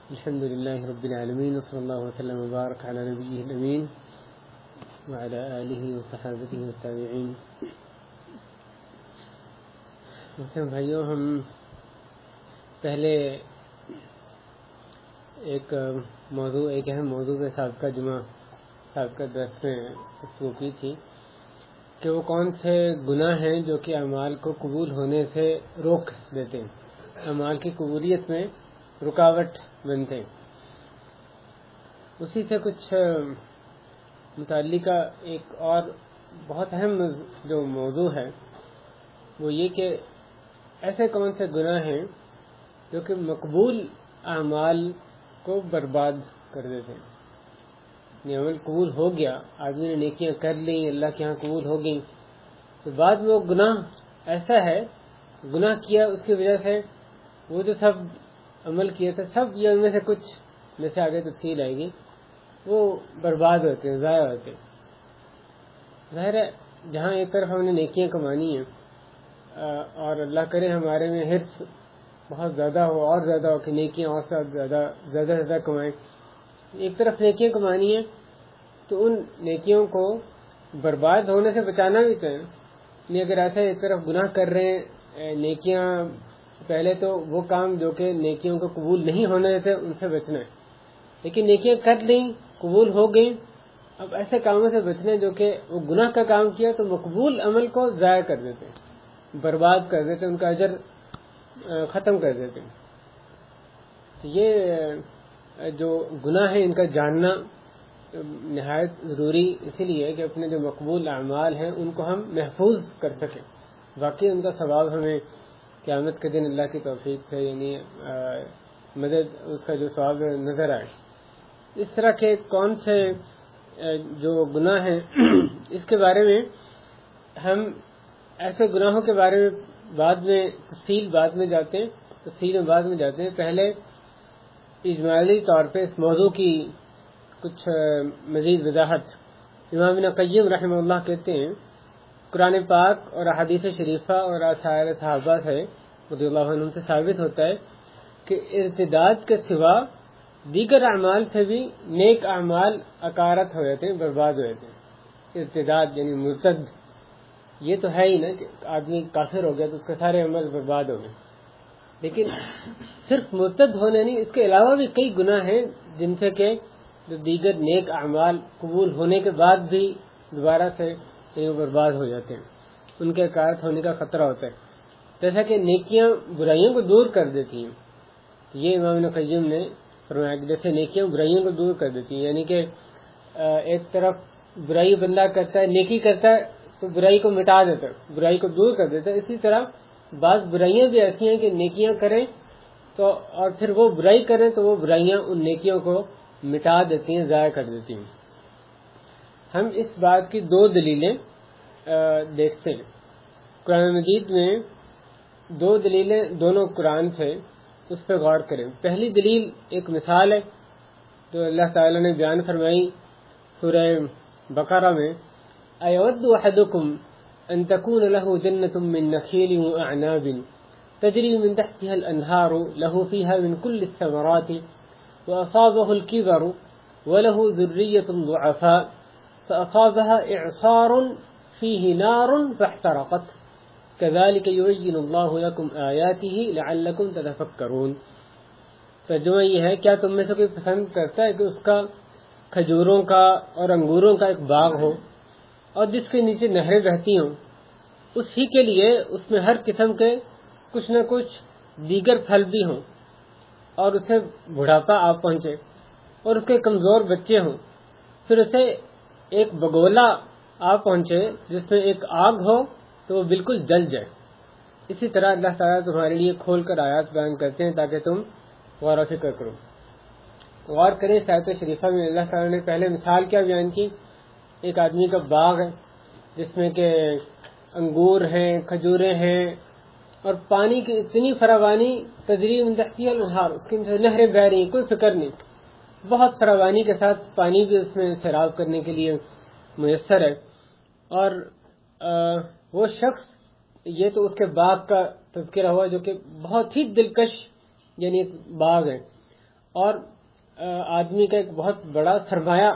الحمد لله رب العالمين وصلى الله وسلم وبارك على نبيه الأمين وعلى آله وصحابته والتابعين. محترم بھائیوں، ہم پہلے ایک اہم موضوع پہ سابقہ درس میں گفتگو کی تھی کہ وہ کون سے گناہ ہیں جو کہ اعمال کو قبول ہونے سے روک دیتے ہیں، اعمال کی قبولیت میں رکاوٹ بنتے ہیں. اسی سے کچھ متعلقہ ایک اور بہت اہم جو موضوع ہے وہ یہ کہ ایسے کون سے گناہ ہیں جو کہ مقبول اعمال کو برباد کر دیتے ہیں. یہ عمل قبول ہو گیا، آدمی نے نیکیاں کر لیں، اللہ کے ہاں قبول ہو گئیں، تو بعد میں وہ گناہ ایسا ہے، گناہ کیا اس کی وجہ سے وہ جو سب عمل کیے تھے سب، یہ ان میں سے کچھ میں سے آگے تفصیل آئے گی، وہ برباد ہوتے ہیں، ضائع ہوتے ہیں. ظاہر ہے جہاں ایک طرف ہم نے نیکیاں کمانی ہیں اور اللہ کرے ہمارے میں حرص بہت زیادہ ہو اور زیادہ ہو کہ نیکیاں اور زیادہ کمائیں، ایک طرف نیکیاں کمانی ہیں تو ان نیکیوں کو برباد ہونے سے بچانا بھی چاہیے. نہیں اگر ایسا ایک طرف گناہ کر رہے ہیں، نیکیاں پہلے تو وہ کام جو کہ نیکیوں کو قبول نہیں ہونے دیتے ان سے بچنا ہے، لیکن نیکیاں کر لیں، قبول ہو گئیں، اب ایسے کاموں سے بچنا ہے جو کہ وہ گناہ کا کام کیا تو مقبول عمل کو ضائع کر دیتے ہیں، برباد کر دیتے ہیں، ان کا اجر ختم کر دیتے ہیں. تو یہ جو گناہ ہیں ان کا جاننا نہایت ضروری اسی لیے کہ اپنے جو مقبول اعمال ہیں ان کو ہم محفوظ کر سکیں، واقعی ان کا ثواب ہمیں قیامت کے دن اللہ کی توفیق سے یعنی مدد اس کا جو ثواب نظر آئے. اس طرح کے کون سے جو گناہ ہیں اس کے بارے میں ہم ایسے گناہوں کے بارے میں بعد میں جاتے ہیں. پہلے اجمالی طور پہ اس موضوع کی کچھ مزید وضاحت. امام ابن قیم رحمہ اللہ کہتے ہیں قرآن پاک اور احادیث شریفہ اور آثار صحابہ سے رضی اللہ عنہم سے ثابت ہوتا ہے کہ ارتداد کے سوا دیگر اعمال سے بھی نیک اعمال اکارت ہو جاتے ہیں، برباد ہو جاتے ہیں. ارتداد یعنی مرتد، یہ تو ہے ہی نا کہ آدمی کافر ہو گیا تو اس کے سارے عمل برباد ہو گئے، لیکن صرف مرتد ہونے نہیں، اس کے علاوہ بھی کئی گناہ ہیں جن سے کہ جو دیگر نیک اعمال قبول ہونے کے بعد بھی دوبارہ سے برباد ہو جاتے ہیں، ان کے اکارت ہونے کا خطرہ ہوتا ہے. جیسا کہ نیکیاں برائیوں کو دور کر دیتی ہیں، یہ امام ابن قیم نے فرمایا کہ جیسے نیکیاں برائیوں کو دور کر دیتی ہیں، یعنی کہ ایک طرف برائی بندہ کرتا ہے، نیکی کرتا ہے تو برائی کو مٹا دیتا ہے، برائی کو دور کر دیتا ہے. اسی طرح بعض برائیاں بھی ایسی ہیں کہ نیکیاں کریں تو اور پھر وہ برائی کریں تو وہ برائیاں ان نیکیوں کو مٹا دیتی ہیں، ضائع کر دیتی ہیں. ہم اس بات کی دو دلیلیں دیکھتے ہیں. قرآن مجید میں دو دلیلیں دونوں قرآن سے، اس پہ غور کریں. پہلی دلیل ایک مثال ہے جو اللہ تعالی نے بیان فرمائی سورہ بقرہ میں، اَيَوَدُّ أَحَدُكُمْ أَن تَكُونَ لَهُ جَنَّةٌ مِّن نَخِيلٍ وَأَعْنَابٍ تَجْرِي مِن تَحْتِهَا الْأَنْهَارُ لَهُ فِيهَا مِن كُلِّ الثَّمَرَاتِ وَأَصَابَهُ الْكِبَرُ وَلَهُ ذُرِّيَّةٌ ضُعَفَاءُ فَأَصَابَهَا إِعْصَارٌ فِيهِ نَارٌ فَاحْتَرَقَتْ كَذَلِكَ يُبَيِّنُ اللَّهُ لَكُمْ آيَاتِهِ لَعَلَّكُمْ تَتَفَكَّرُونَ. ترجمہ یہ ہے کیا تم میں سے کوئی پسند کرتا ہے کہ اس کا کھجوروں کا اور انگوروں کا ایک باغ ہو اور جس کے نیچے نہریں بہتی ہوں، اس ہی کے لیے اس میں ہر قسم کے کچھ نہ کچھ دیگر پھل بھی ہوں، اور اسے بڑھاپا آ پہنچے اور اس کے کمزور بچے ہوں، پھر اسے ایک بگولا آ پہنچے جس میں ایک آگ ہو تو وہ بالکل جل جائے. اسی طرح اللہ تعالیٰ تمہارے لیے کھول کر آیات بیان کرتے ہیں تاکہ تم غور و فکر کرو. غور کریں اس آیت شریفہ میں اللہ تعالیٰ نے پہلے مثال کیا بیان کی. ایک آدمی کا باغ ہے جس میں کہ انگور ہیں، کھجوریں ہیں، اور پانی کی اتنی فراوانی، تجری من تحتها الانہار، اس کی نہریں بہہ رہی ہیں، کوئی فکر نہیں، بہت فراوانی کے ساتھ پانی بھی اس میں سیراب کرنے کے لیے میسر ہے. اور وہ شخص، یہ تو اس کے باغ کا تذکرہ ہوا جو کہ بہت ہی دلکش یعنی ایک باغ ہے، اور آدمی کا ایک بہت بڑا سرمایہ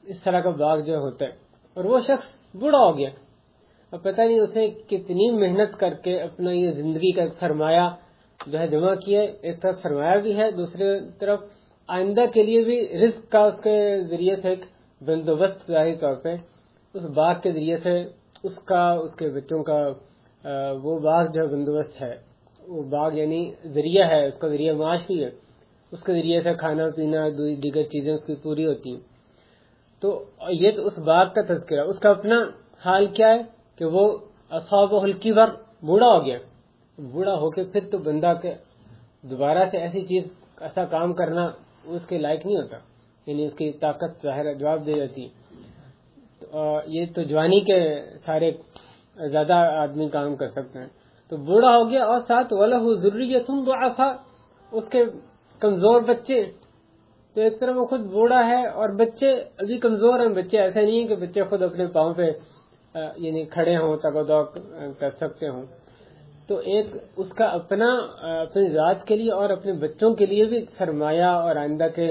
اس طرح کا باغ جو ہوتا ہے، اور وہ شخص بوڑھا ہو گیا، اور پتہ نہیں اسے کتنی محنت کر کے اپنا یہ زندگی کا ایک سرمایہ جو ہے جمع کیا ہے، ایک طرف سرمایہ بھی ہے، دوسری طرف آئندہ کے لیے بھی رزق کا اس کے ذریعے سے ایک بندوبست ظاہری طور پہ اس باغ کے ذریعے سے اس کا، اس کے بچوں کا وہ باغ جو بندوبست ہے، وہ باغ یعنی ذریعہ ہے، اس کا ذریعہ معاش بھی ہے، اس کے ذریعے سے کھانا پینا دیگر چیزیں اس کی پوری ہوتی ہیں۔ تو یہ تو اس باغ کا تذکرہ، اس کا اپنا حال کیا ہے کہ وہ اصابہ الکبر، بوڑھا ہو گیا، بوڑھا ہو کے پھر تو بندہ کے دوبارہ سے ایسی چیز، ایسا کام کرنا اس کے لائق نہیں ہوتا، یعنی اس کی طاقت ظاہر جواب دے جاتی۔ یہ تو جوانی کے سارے زیادہ آدمی کام کر سکتے ہیں، تو بوڑھا ہو گیا، اور ساتھ وَلَهُ ذُرِّيَّةٌ ضُعَفَاء، اس کے کمزور بچے، تو ایک طرف وہ خود بوڑھا ہے اور بچے ابھی کمزور ہیں، بچے ایسے نہیں ہیں کہ بچے خود اپنے پاؤں پہ یعنی کھڑے ہوں، تگ و دو کر سکتے ہوں، تو ایک اس کا اپنا اپنی ذات کے لیے اور اپنے بچوں کے لیے بھی سرمایہ اور آئندہ کے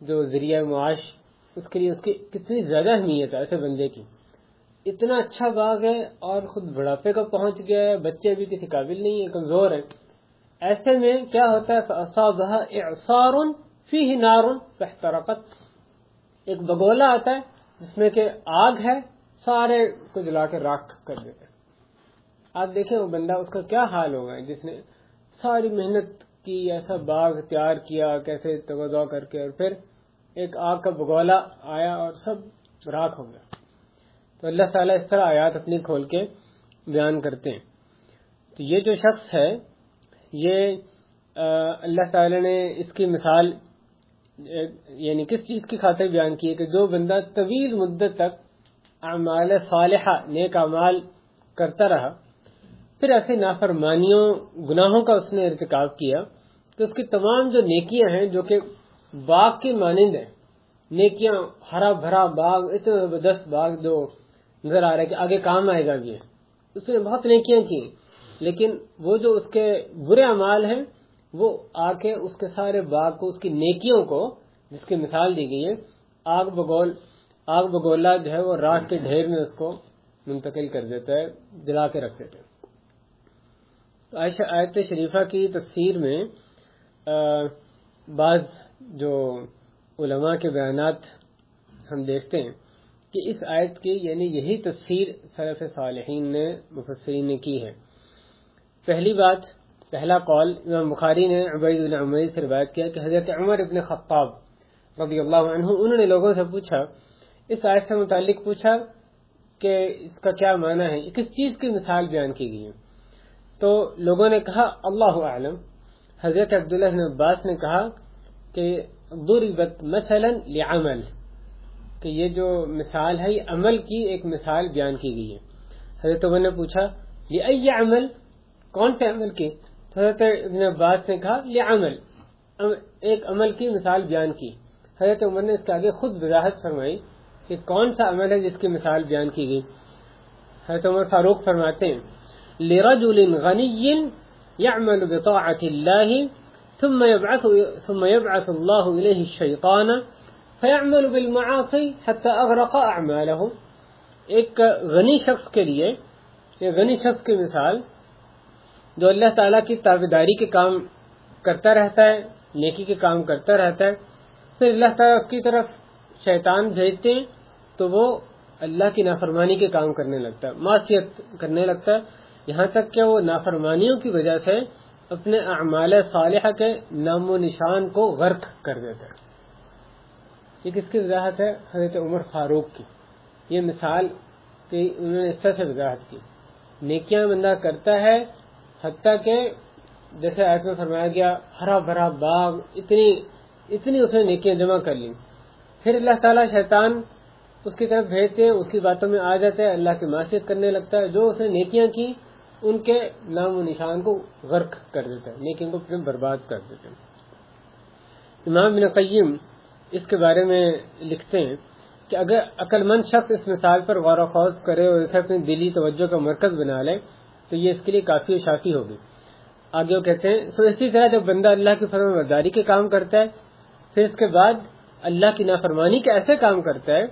جو ذریعہ معاش، اس کے لیے اس کی کتنی زیادہ اہمیت ہے ایسے بندے کی۔ اتنا اچھا باغ ہے اور خود بڑھاپے کا پہنچ گیا ہے، بچے بھی کسی قابل نہیں ہیں، کمزور ہیں، ایسے میں کیا ہوتا ہے فَأَصَابَهَا إِعْصَارٌ فِيهِ نَارٌ فَاحْتَرَقَتْ، ایک بگولا آتا ہے جس میں کہ آگ ہے، سارے کو جلا کے راکھ کر دیتے ہیں۔ آپ دیکھیں وہ بندہ، اس کا کیا حال ہوگا جس نے ساری محنت کی، ایسا باغ تیار کیا کیسے تگودو کر کے، اور پھر ایک آگ کا بگولا آیا اور سب راکھ ہو گیا۔ تو اللہ تعالیٰ اس طرح آیات اپنی کھول کے بیان کرتے ہیں۔ تو یہ جو شخص ہے، یہ اللہ تعالیٰ نے اس کی مثال یعنی کس چیز کی خاطر بیان کی ہے کہ جو بندہ طویل مدت تک اعمال صالحہ، نیک اعمال کرتا رہا، پھر ایسے نافرمانیوں، گناہوں کا اس نے ارتکاب کیا، تو اس کی تمام جو نیکیاں ہیں جو کہ باغ کی مانند ہیں، نیکیاں، ہرا بھرا باغ، اتنا زبردست باغ جو نظر آ رہا ہے کہ آگے کام آئے گا بھی، اس نے بہت نیکیاں کی، لیکن وہ جو اس کے برے اعمال ہیں وہ آ کے اس کے سارے باغ کو، اس کی نیکیوں کو، جس کی مثال دی گئی ہے، آگ بگولا جو ہے وہ راکھ کے ڈھیر میں اس کو منتقل کر دیتا ہے، جلا کے رکھ دیتا ہے۔ تو آیت شریفہ کی تفسیر میں بعض جو علماء کے بیانات ہم دیکھتے ہیں کہ اس آیت کی یعنی یہی تفسیر سلف صالحین نے، مفسرین نے کی ہے۔ پہلا قول امام بخاری نے عبید بن عمیر سے روایت کیا کہ حضرت عمر ابن خطاب رضی اللہ عنہ، انہوں نے لوگوں سے پوچھا، اس آیت سے متعلق پوچھا کہ اس کا کیا معنی ہے، کس چیز کی مثال بیان کی گئی ہے؟ تو لوگوں نے کہا اللہ اعلم۔ حضرت عبداللہ بن عباس نے کہا کہ ضربت مثلا لعمل، کہ یہ جو مثال ہے یہ عمل کی ایک مثال بیان کی گئی ہے۔ حضرت عمر نے پوچھا لأی عمل، کون سے عمل کی؟ حضرت ابن عباس نے کہا لعمل، ایک عمل کی مثال بیان کی۔ حضرت عمر نے اس کے آگے خود وضاحت فرمائی کہ کون سا عمل ہے جس کی مثال بیان کی گئی۔ حضرت عمر فاروق فرماتے ہیں لرجل غنی يعمل بطاعة الله ثم يبعث الله إليه الشيطان فيعمل بالمعاصي حتى أغرق أعماله، ایک غنی شخص کے لیے، یہ غنی شخص کی مثال جو اللہ تعالیٰ کی تابعداری کے کام کرتا رہتا ہے، نیکی کے کام کرتا رہتا ہے، پھر اللہ تعالیٰ اس کی طرف شیطان بھیجتے ہیں تو وہ اللہ کی نافرمانی کے کام کرنے لگتا ہے، معصیت کرنے لگتا ہے، یہاں تک کہ وہ نافرمانیوں کی وجہ سے اپنے اعمال صالحہ کے نام و نشان کو غرق کر دیتا ہے۔ یہ کس کی وضاحت ہے؟ حضرت عمر فاروق کی۔ یہ مثال کہ انہوں نے اس طرح سے وضاحت کی، نیکیاں بندہ کرتا ہے حتیٰ کہ جیسے آیت میں فرمایا گیا ہرا بھرا باغ، اتنی اس نے نیکیاں جمع کر لی، پھر اللہ تعالیٰ شیطان اس کی طرف بھیجتے ہیں، اس کی باتوں میں آ جاتا ہے، اللہ کی معصیت کرنے لگتا ہے، جو اس نے نیکیاں کی ان کے نام و نشان کو غرق کر دیتا ہے، نیکیوں کو پھر برباد کر دیتا ہے۔ امام ابن قیم اس کے بارے میں لکھتے ہیں کہ اگر عقل مند شخص اس مثال پر غور و خوض کرے اور اسے اپنی دلی توجہ کا مرکز بنا لے تو یہ اس کے لیے کافی و شافی ہوگی. آگے وہ کہتے ہیں سو اسی طرح جب بندہ اللہ کی فرمان برداری کے کام کرتا ہے پھر اس کے بعد اللہ کی نافرمانی کے ایسے کام کرتا ہے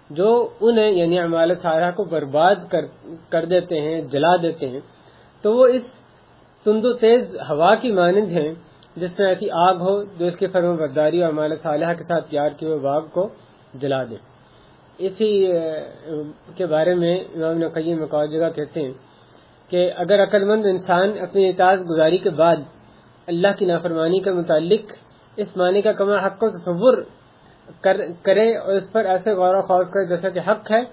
جو انہیں یعنی اعمال صالحہ کو برباد کر دیتے ہیں، جلا دیتے ہیں، تو وہ اس تند و تیز ہوا کی مانند ہیں جس میں ایسی آگ ہو جو اس کی فرمان برداری اور اعمال صالحہ کے ساتھ تیار کیے ہوئے باغ کو جلا دے. اسی کے بارے میں امام ابن قیم ایک اور جگہ کہتے ہیں کہ اگر عقل مند انسان اپنی اطاعت گزاری کے بعد اللہ کی نافرمانی کے متعلق اس معنی کا کما حق کو تصور کرے اور اس پر ایسے غور و خوض کرے جیسا کہ حق ہے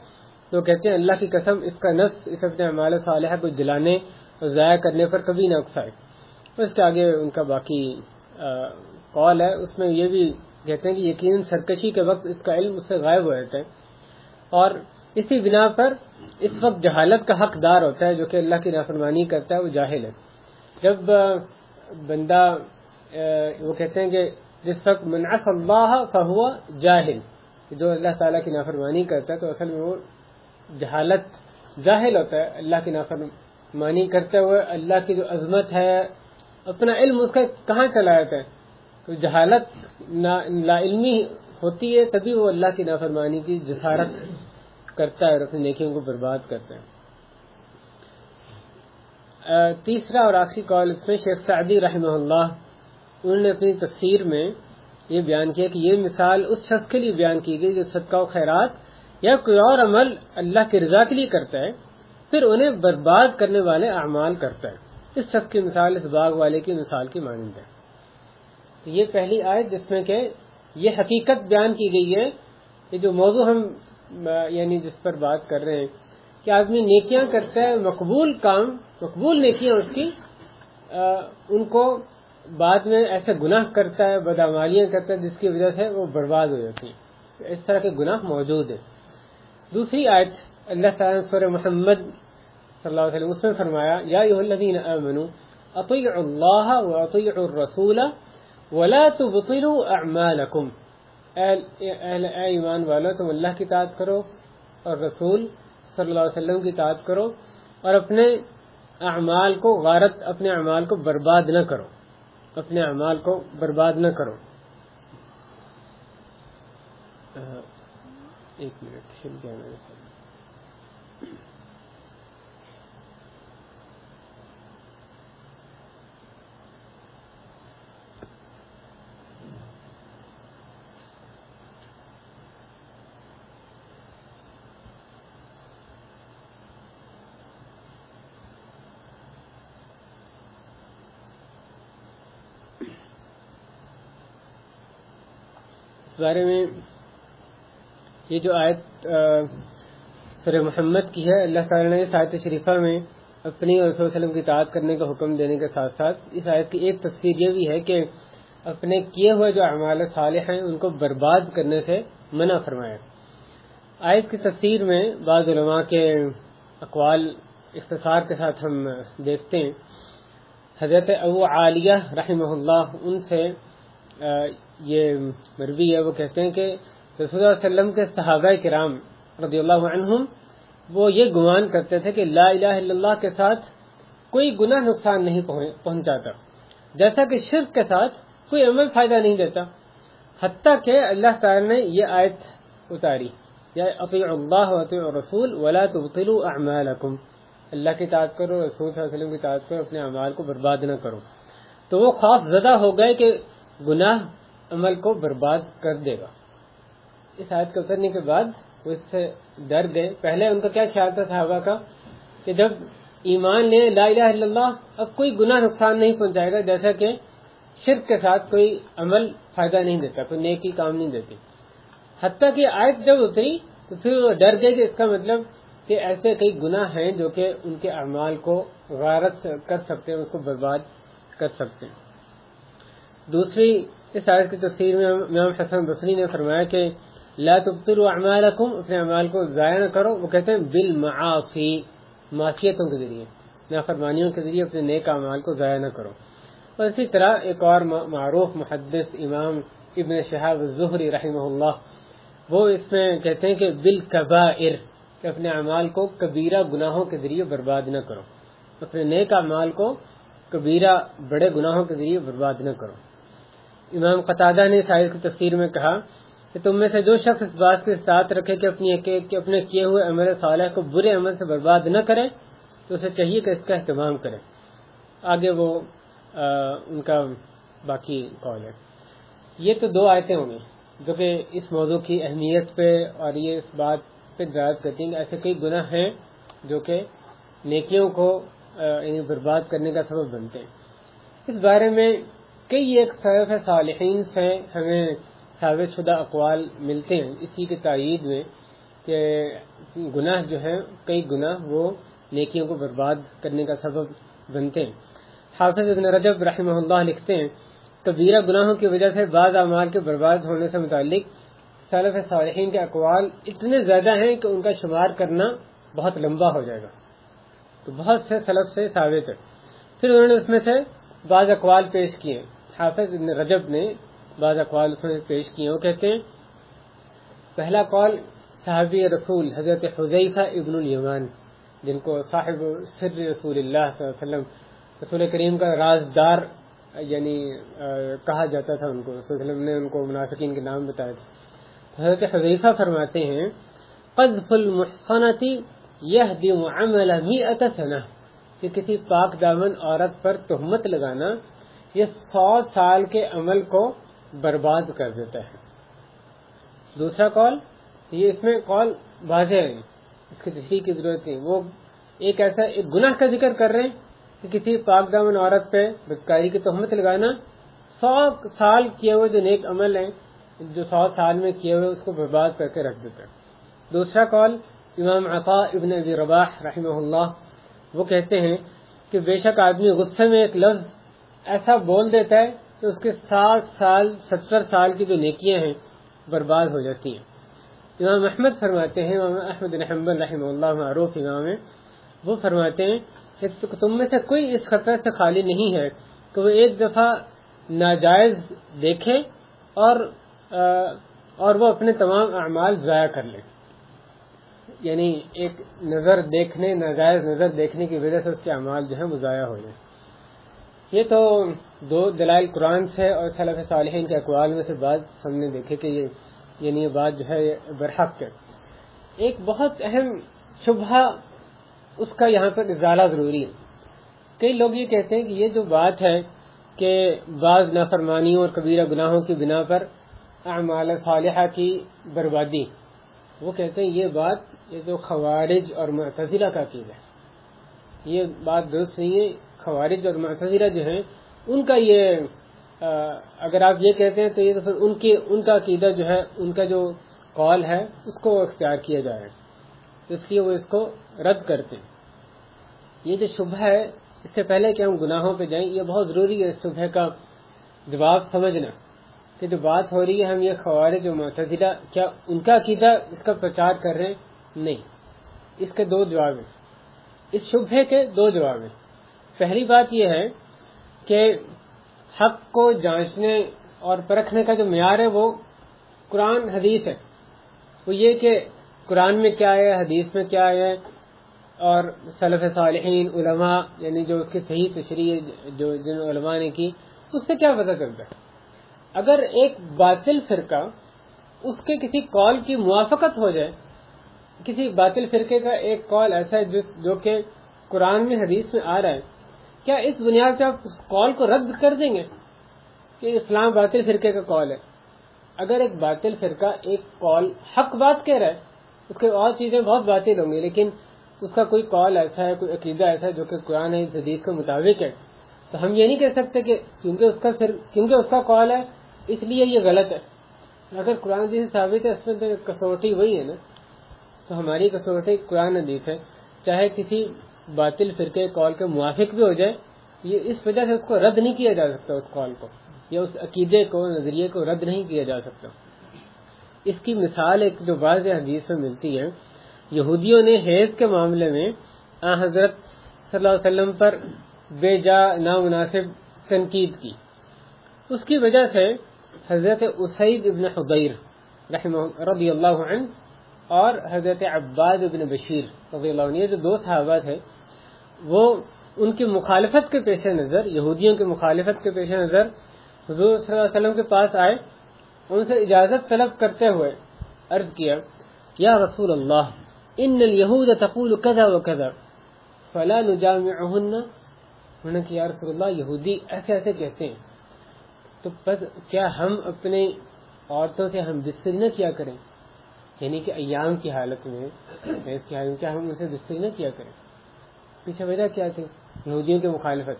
تو کہتے ہیں اللہ کی قسم اس کا نفس اس اپنے اعمال صالحہ کو جلانے اور ضائع کرنے پر کبھی نہ اکسائے. اس کے آگے ان کا باقی قول ہے، اس میں یہ بھی کہتے ہیں کہ یقیناً سرکشی کے وقت اس کا علم اس سے غائب ہو جاتا ہے اور اسی بنا پر اس وقت جہالت کا حقدار ہوتا ہے جو کہ اللہ کی نافرمانی کرتا ہے وہ جاہل ہے. جب بندہ وہ کہتے ہیں کہ جس وقت من عصى اللہ فہو جاہل، جو اللہ تعالیٰ کی نافرمانی کرتا ہے تو اصل میں وہ جاہل ہوتا ہے. اللہ کی نافرمانی کرتے ہوئے اللہ کی جو عظمت ہے اپنا علم اس کا کہاں چلا جاتا ہے. تو جہالت لا علمی ہوتی ہے تبھی وہ اللہ کی نافرمانی کی جسارت کرتا ہے اور اپنی نیکیوں کو برباد کرتا ہے. تیسرا اور آخری قول اس میں شیخ سعدی رحمہ اللہ انہوں نے اپنی تفسیر میں یہ بیان کیا کہ یہ مثال اس شخص کے لیے بیان کی گئی جو صدقہ و خیرات یا کوئی اور عمل اللہ کی رضا کے لیے کرتا ہے پھر انہیں برباد کرنے والے اعمال کرتا ہے. اس شخص کی مثال اس باغ والے کی مثال کی مانند ہے. تو یہ پہلی آیت جس میں کہ یہ حقیقت بیان کی گئی ہے. یہ جو موضوع ہم یعنی جس پر بات کر رہے ہیں کہ آدمی نیکیاں کرتا ہے، مقبول نیکیاں اس کی ان کو بعد میں ایسے گناہ کرتا ہے، بدعمالیاں کرتا ہے جس کی وجہ سے وہ برباد ہو جاتی ہیں. اس طرح کے گناہ موجود ہیں. دوسری آیت اللہ تعالیٰ نے سورہ محمد صلی اللہ علیہ وسلم اس میں فرمایا یا ایھا الذین آمنوا اطیعوا اللہ واطیعوا الرسول ولا تبطلوا اعمالکم. اے ایمان والو تم اللہ کی اطاعت کرو اور رسول صلی اللہ علیہ وسلم کی اطاعت کرو اور اپنے اعمال کو اپنے اعمال کو برباد نہ کرو، اپنے اعمال کو برباد نہ کرو. ایک منٹ ہل گیا میرے ساتھ. اس بارے میں یہ جو آیت سورہ محمد کی ہے اللہ تعالیٰ نے اس آیت شریفہ میں اپنی اور رسول صلی اللہ علیہ وسلم کی اطاعت کرنے کا حکم دینے کے ساتھ ساتھ اس آیت کی ایک تفسیر یہ بھی ہے کہ اپنے کیے ہوئے جو اعمال صالح ہیں ان کو برباد کرنے سے منع فرمایا. آیت کی تفسیر میں بعض علماء کے اقوال اختصار کے ساتھ ہم دیکھتے ہیں. حضرت ابو عالیہ رحمہ اللہ ان سے یہ مروی ہے، وہ کہتے ہیں کہ رسول اللہ علیہ وسلم کے صحابہ کرام رضی اللہ عنہم وہ یہ گمان کرتے تھے کہ لا الہ الا اللہ کے ساتھ کوئی گناہ نقصان نہیں پہنچاتا، جیسا کہ شرک کے ساتھ کوئی عمل فائدہ نہیں دیتا، حتیٰ کہ اللہ تعالی نے یہ آیت اتاری یا اطیعوا اللہ واطیعوا الرسول ولا تبطلوا اعمالکم، اللہ کی اطاعت کرو، رسول صلی اللہ علیہ وسلم کی اطاعت کرو، اپنے اعمال کو برباد نہ کرو. تو وہ خوف زدہ ہو گئے کہ گناہ عمل کو برباد کر دے گا. اس آیت کے اترنے کے بعد وہ اس سے ڈر گئے. پہلے ان کا کیا خیال تھا صحابہ کا کہ جب ایمان لے لا الہ الا اللہ اب کوئی گناہ نقصان نہیں پہنچائے گا، جیسا کہ شرک کے ساتھ کوئی عمل فائدہ نہیں دیتا، کوئی نیکی کام نہیں دیتی. حتیٰ کہ آیت جب اتری تو پھر وہ ڈر گئے کہ اس کا مطلب کہ ایسے کئی گناہ ہیں جو کہ ان کے اعمال کو غارت کر سکتے ہیں، اس کو برباد کر سکتے ہیں. دوسری اس آیت کی تفسیر میں امام حسن بصری نے فرمایا کہ لا تبطلوا اعمالکم، اپنے اعمال کو ضائع نہ کرو. وہ کہتے ہیں بالمعاصی، معصیتوں کے ذریعے، نافرمانیوں کے ذریعے اپنے نیک اعمال کو ضائع نہ کرو. اور اسی طرح ایک اور معروف محدث امام ابن شہاب الزہری رحمہ اللہ وہ اس میں کہتے ہیں کہ بالکبائر، کہ اپنے اعمال کو کبیرہ گناہوں کے ذریعے برباد نہ کرو، اپنے نیک اعمال کو کبیرہ بڑے گناہوں کے ذریعے برباد نہ کرو۔ امام قتادہ نے اس آیت کی تفسیر میں کہا کہ تم میں سے جو شخص اس بات کے ساتھ رکھے کہ اپنے کیے ہوئے عمل صالح کو برے عمل سے برباد نہ کرے تو اسے چاہیے کہ اس کا اہتمام کرے۔ آگے وہ ان کا باقی قول ہے۔ یہ تو دو آیتیں ہوں گی جو کہ اس موضوع کی اہمیت پہ اور یہ اس بات پہ دلالت کرتی ہیں کہ ایسے کئی گناہ ہیں جو کہ نیکیوں کو برباد کرنے کا سبب بنتے ہیں۔ اس بارے میں کئی ایک سلف صالحین سے ہمیں ثابت شدہ اقوال ملتے ہیں اسی کی تائید میں کہ گناہ جو ہیں، کئی گناہ وہ نیکیوں کو برباد کرنے کا سبب بنتے ہیں۔ حافظ ابن رجب رحمہ اللہ لکھتے ہیں کبیرہ گناہوں کی وجہ سے بعض اعمال کے برباد ہونے سے متعلق سلف صالحین کے اقوال اتنے زیادہ ہیں کہ ان کا شمار کرنا بہت لمبا ہو جائے گا، تو بہت سے سلف سے ثابت ہے۔ پھر انہوں نے اس میں سے بعض اقوال پیش کیے، حافظ ابن رجب نے بعض اقوال اس میں پیش کیے۔ وہ کہتے ہیں پہلا قول صحابی رسول حضرت حذیفہ ابن الیمان، جن کو صاحب سر رسول اللہ صلی اللہ علیہ وسلم، رسول کریم کا رازدار یعنی کہا جاتا تھا، ان کو رسول اللہ علیہ وسلم نے ان کو منافقین کے نام بتایا تھا۔ حضرت حذیفہ فرماتے ہیں قذف المحصنۃ یہدم عمل 100 سنہ، کہ کسی پاک دامن عورت پر تہمت لگانا یہ 100 سال کے عمل کو برباد کر دیتا ہے۔ دوسرا قول، یہ اس میں قول واضح ہے، اس کی تشریح کی ضرورت نہیں، وہ ایک ایسا ایک گناہ کا ذکر کر رہے ہیں کہ کسی پاک دامن عورت پہ بدکاری کی تہمت لگانا 100 سال کیے ہوئے جو نیک عمل ہیں، جو 100 سال میں کیے ہوئے اس کو برباد کر کے رکھ دیتا ہے۔ دوسرا قول امام عطاء ابن ابی رباح رحمہ اللہ، وہ کہتے ہیں کہ بے شک آدمی غصے میں ایک لفظ ایسا بول دیتا ہے کہ اس کے 60 سال 70 سال کی جو نیکیاں ہیں برباد ہو جاتی ہیں۔ امام احمد فرماتے ہیں، امام احمد بن حنبل رحمہ اللہ معروف امام ہیں، وہ فرماتے ہیں کہ تم میں سے کوئی اس خطرے سے خالی نہیں ہے کہ وہ ایک دفعہ ناجائز دیکھے اور وہ اپنے تمام اعمال ضائع کر لے، یعنی ایک نظر دیکھنے، ناجائز نظر دیکھنے کی وجہ سے اس کے اعمال جو ہیں وہ ضائع ہو جائیں۔ یہ تو دو دلائل قرآن سے اور سلف صالحین کے اقوال میں سے بعض ہم نے دیکھے کہ یہ بات جو ہے برحق ہے۔ ایک بہت اہم شبہہ اس کا یہاں پر ازالہ ضروری ہے۔ کئی لوگ یہ کہتے ہیں کہ یہ جو بات ہے کہ بعض نافرمانیوں اور کبیرہ گناہوں کی بنا پر اعمال صالحہ کی بربادی، وہ کہتے ہیں یہ تو خوارج اور معتزلہ کا عقیدہ ہے، یہ بات درست نہیں ہے۔ خوارج اور معتزلہ جو ہیں ان کا یہ اگر آپ یہ کہتے ہیں تو یہ تو پھر ان کا عقیدہ جو ہے، ان کا جو قول ہے اس کو اختیار کیا جائے، اس لیے وہ اس کو رد کرتے ہیں۔ یہ جو شبہ ہے، اس سے پہلے کہ ہم گناہوں پہ جائیں، یہ بہت ضروری ہے اس شبہ کا جواب سمجھنا کہ جو بات ہو رہی ہے ہم یہ خوارج و معتزلہ کیا ان کا عقیدہ اس کا پرچار کر رہے ہیں؟ نہیں، اس کے دو جواب ہیں، اس شبہ کے دو جواب ہیں۔ پہلی بات یہ ہے کہ حق کو جانچنے اور پرکھنے کا جو معیار ہے وہ قرآن حدیث ہے، وہ یہ کہ قرآن میں کیا ہے، حدیث میں کیا ہے، اور سلف صالحین علماء یعنی جو اس کی صحیح تشریح جو جن علماء نے کی اس سے کیا پتہ چلتا ہے۔ اگر ایک باطل فرقہ اس کے کسی قول کی موافقت ہو جائے، کسی باطل فرقے کا ایک قول ایسا ہے جو کہ قرآن میں حدیث میں آ رہا ہے، کیا اس بنیاد سے آپ اس قول کو رد کر دیں گے کہ اسلام باطل فرقے کا قول ہے؟ اگر ایک باطل فرقہ ایک قول حق بات کہہ رہا ہے، اس کے اور چیزیں بہت باطل ہوں گی، لیکن اس کا کوئی قول ایسا ہے، کوئی عقیدہ ایسا ہے جو کہ قرآن حدیث کے مطابق ہے، تو ہم یہ نہیں کہہ سکتے کہ کیونکہ اس کا قول ہے اس لیے یہ غلط ہے۔ اگر قرآن حدیث ثابت ہے، اس میں تو کسوٹی وہی ہے نا، تو ہماری کسوٹی قرآن حدیث ہے، چاہے کسی باطل فرقے قول کے موافق بھی ہو جائے، یہ اس وجہ سے اس کو رد نہیں کیا جا سکتا، اس قول کو یا اس عقیدے کو، نظریے کو رد نہیں کیا جا سکتا۔ اس کی مثال ایک جو واضح حدیث میں ملتی ہے، یہودیوں نے حیض کے معاملے میں حضرت صلی اللہ علیہ وسلم پر بے جا نامناسب تنقید کی، اس کی وجہ سے حضرت اسید ابن حضیر رضی اللہ عنہ اور حضرت عباد بن بشیر رضی اللہ عنہ، یہ جو دو صحابہ تھے، وہ ان کی مخالفت کے پیش نظر، یہودیوں کی مخالفت کے پیش نظر حضور صلی اللہ علیہ وسلم کے پاس آئے، ان سے اجازت طلب کرتے ہوئے عرض کیا یا رسول اللہ ان الیہود تقول کذا و کذا فلا نجامعہن، انہوں نے کہا یا رسول اللہ یہودی ایسے ایسے کہتے ہیں، تو بس کیا ہم اپنی عورتوں سے ہم بستری نہ کیا کریں، یعنی کہ ایام کی حالت میں اس کی حالت میں کیا ہم ان سے بستری نہ کیا کریں؟ پیچھے وجہ کیا تھی؟ یہودیوں کی مخالفت،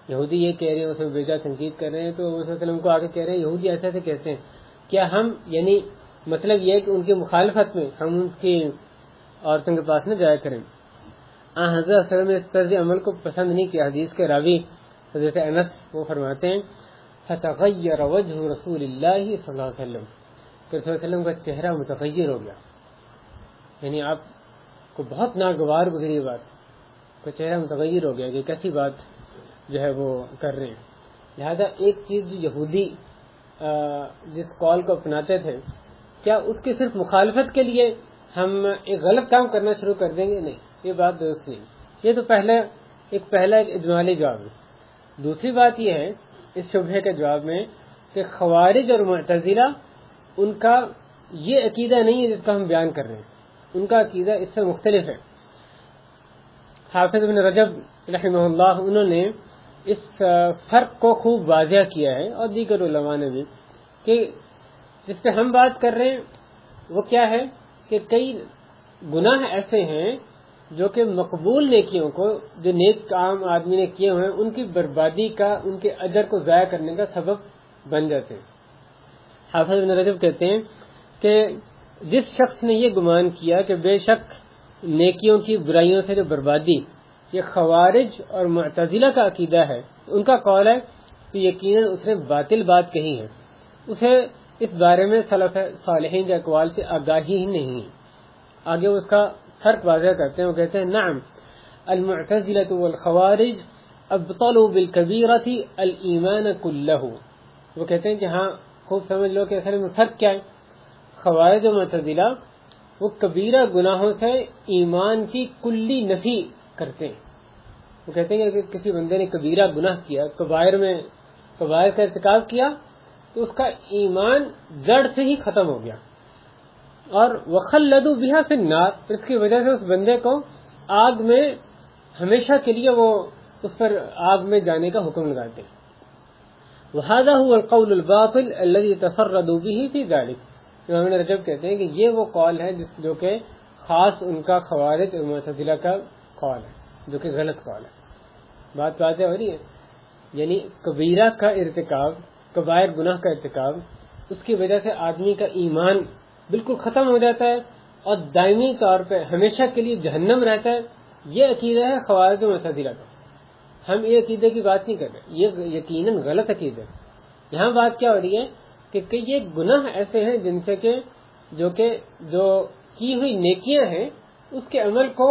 یہودی یہ کہہ رہے ہیں، اس میں بیجا تنقید کر رہے ہیں، تو اس وسلم کو آگے کہہ رہے ہیں یہودی ایسے ایسے کہتے ہیں، کیا ہم یعنی مطلب یہ ہے کہ ان کی مخالفت میں ہم ان کی عورتوں کے پاس نہ جایا کریں؟ حضرت صلی اللہ علیہ وسلم نے اس طرز عمل کو پسند نہیں کیا۔ حدیث کے راوی حضرت انس وہ فرماتے ہیں فتغیر وجہ رسول اللہ صلی اللہ علیہ وسلم، کہ رسول اللہ علیہ وسلم کا چہرہ متغیر ہو گیا، یعنی آپ کو بہت ناگوار گزری بات، کا چہرہ متغیر ہو گیا کہ کیسی بات جو ہے وہ کر رہے ہیں۔ لہذا ایک چیز جو یہودی جس قول کو اپناتے تھے، کیا اس کی صرف مخالفت کے لیے ہم ایک غلط کام کرنا شروع کر دیں گے؟ نہیں، یہ بات درست نہیں۔ یہ تو پہلا ایک اجمالی جواب ہے۔ دوسری بات یہ ہے اس شبہے کے جواب میں کہ خوارج اور معتزلہ ان کا یہ عقیدہ نہیں ہے جس کا ہم بیان کر رہے ہیں، ان کا عقیدہ اس سے مختلف ہے۔ حافظ ابن رجب رحمہ اللہ انہوں نے اس فرق کو خوب واضح کیا ہے، اور دیگر علماء نے بھی، کہ جس پہ ہم بات کر رہے ہیں وہ کیا ہے کہ کئی گناہ ایسے ہیں جو کہ مقبول نیکیوں کو، جو نیک کام آدمی نے کیے ہوئے ہیں، ان کی بربادی کا، ان کے اجر کو ضائع کرنے کا سبب بن جاتے ہیں۔ حافظ ابن رجب کہتے ہیں کہ جس شخص نے یہ گمان کیا کہ بے شک نیکیوں کی برائیوں سے جو بربادی یہ خوارج اور معتزلہ کا عقیدہ ہے، ان کا قول ہے کہ یقیناً اس نے باطل بات کہی ہے، اسے اس بارے میں سلف صالحین کے اقوال سے آگاہی ہی نہیں ہے۔ آگے اس کا فرق واضح کرتے ہیں، وہ کہتے ہیں نعم المعتزلة والخوارج ابطلوا بالکبیرۃ الایمان کلہ، وہ کہتے ہیں کہ ہاں خوب سمجھ لو کہ اصل میں فرق کیا ہے۔ خوارج و معتزلہ وہ کبیرہ گناہوں سے ایمان کی کلی نفی کرتے ہیں، وہ کہتے ہیں کہ کسی بندے نے کبیرہ گناہ کیا، کبائر کا ارتکاب کیا، تو اس کا ایمان جڑ سے ہی ختم ہو گیا، اور وخلدوا بها فی النار، اس کی وجہ سے اس بندے کو آگ میں ہمیشہ کے لیے وہ اس پر آگ میں جانے کا حکم لگاتے ہیں۔ وهذا هو القول الباطل الذي تفردوا به في ذلك، امام رجب کہتے ہیں کہ یہ وہ قول ہے جو کہ خاص ان کا خوارج اور معتزلہ کا قول ہے، جو کہ غلط قول ہے۔ بات واضح ہو رہی ہے؟ یعنی کبیرہ کا ارتکاب، کبائر گناہ کا ارتکاب، اس کی وجہ سے آدمی کا ایمان بالکل ختم ہو جاتا ہے اور دائمی طور پہ ہمیشہ کے لیے جہنم رہتا ہے، یہ عقیدہ ہے خوارج و معتزلہ کا۔ ہم یہ عقیدے کی بات نہیں کر رہے، یہ یقیناً غلط عقیدہ ہے۔ یہاں بات کیا ہو رہی ہے کہ یہ گناہ ایسے ہیں جن سے کہ جو کی ہوئی نیکیاں ہیں اس کے عمل کو،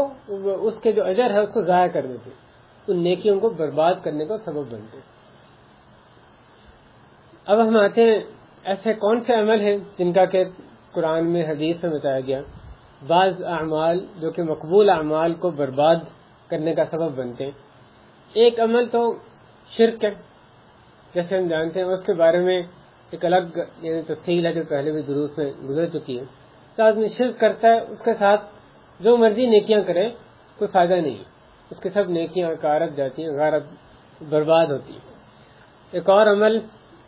اس کے جو اجر ہے اس کو ضائع کر دیتے، ان نیکیوں کو برباد کرنے کا سبب بنتے۔ اب ہم آتے ہیں ایسے کون سے عمل ہیں جن کا کہ قرآن میں حدیث میں بتایا گیا، بعض اعمال جو کہ مقبول اعمال کو برباد کرنے کا سبب بنتے ہیں۔ ایک عمل تو شرک ہے، جیسے ہم جانتے ہیں، اس کے بارے میں ایک الگ یعنی تفصیل ہے جو پہلے بھی دروس میں گزر چکی ہے۔ تو آدمی شرک کرتا ہے، اس کے ساتھ جو مرضی نیکیاں کرے کوئی فائدہ نہیں، اس کے سب نیکیاں غارت جاتی ہیں، غارت برباد ہوتی ہے۔ ایک اور عمل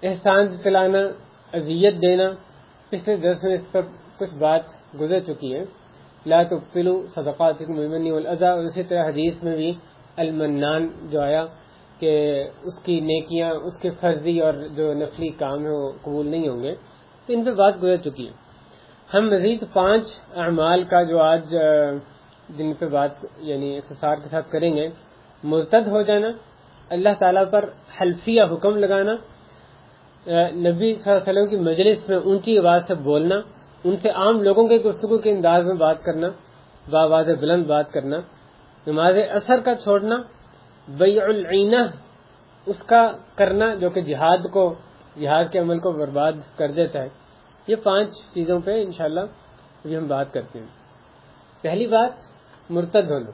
احسان جتلانا، اذیت دینا، پچھلے درس میں اس پر کچھ بات گزر چکی ہے، لا تبطلوا صدقاتکم بالمن والاذى، اور اسی طرح حدیث میں بھی المنان جو آیا کہ اس کی نیکیاں، اس کے فرضی اور جو نفلی کام ہیں وہ قبول نہیں ہوں گے، تو ان پہ بات گزر چکی ہے۔ ہم مزید 5 اعمال کا جو آج جن پہ بات یعنی اختصار کے ساتھ کریں گے۔ مرتد ہو جانا، اللہ تعالیٰ پر حلفیہ حکم لگانا، نبی صلی اللہ علیہ وسلم کی مجلس میں اونچی آواز سے بولنا، ان سے عام لوگوں کے گفتگو کے انداز میں بات کرنا، بآواز بلند بات کرنا، نماز عصر کا چھوڑنا، بیع العینہ اس کا کرنا جو کہ جہاد کے عمل کو برباد کر دیتا ہے، یہ 5 چیزوں پہ انشاءاللہ ابھی ہم بات کرتے ہیں. پہلی بات مرتد ہونا.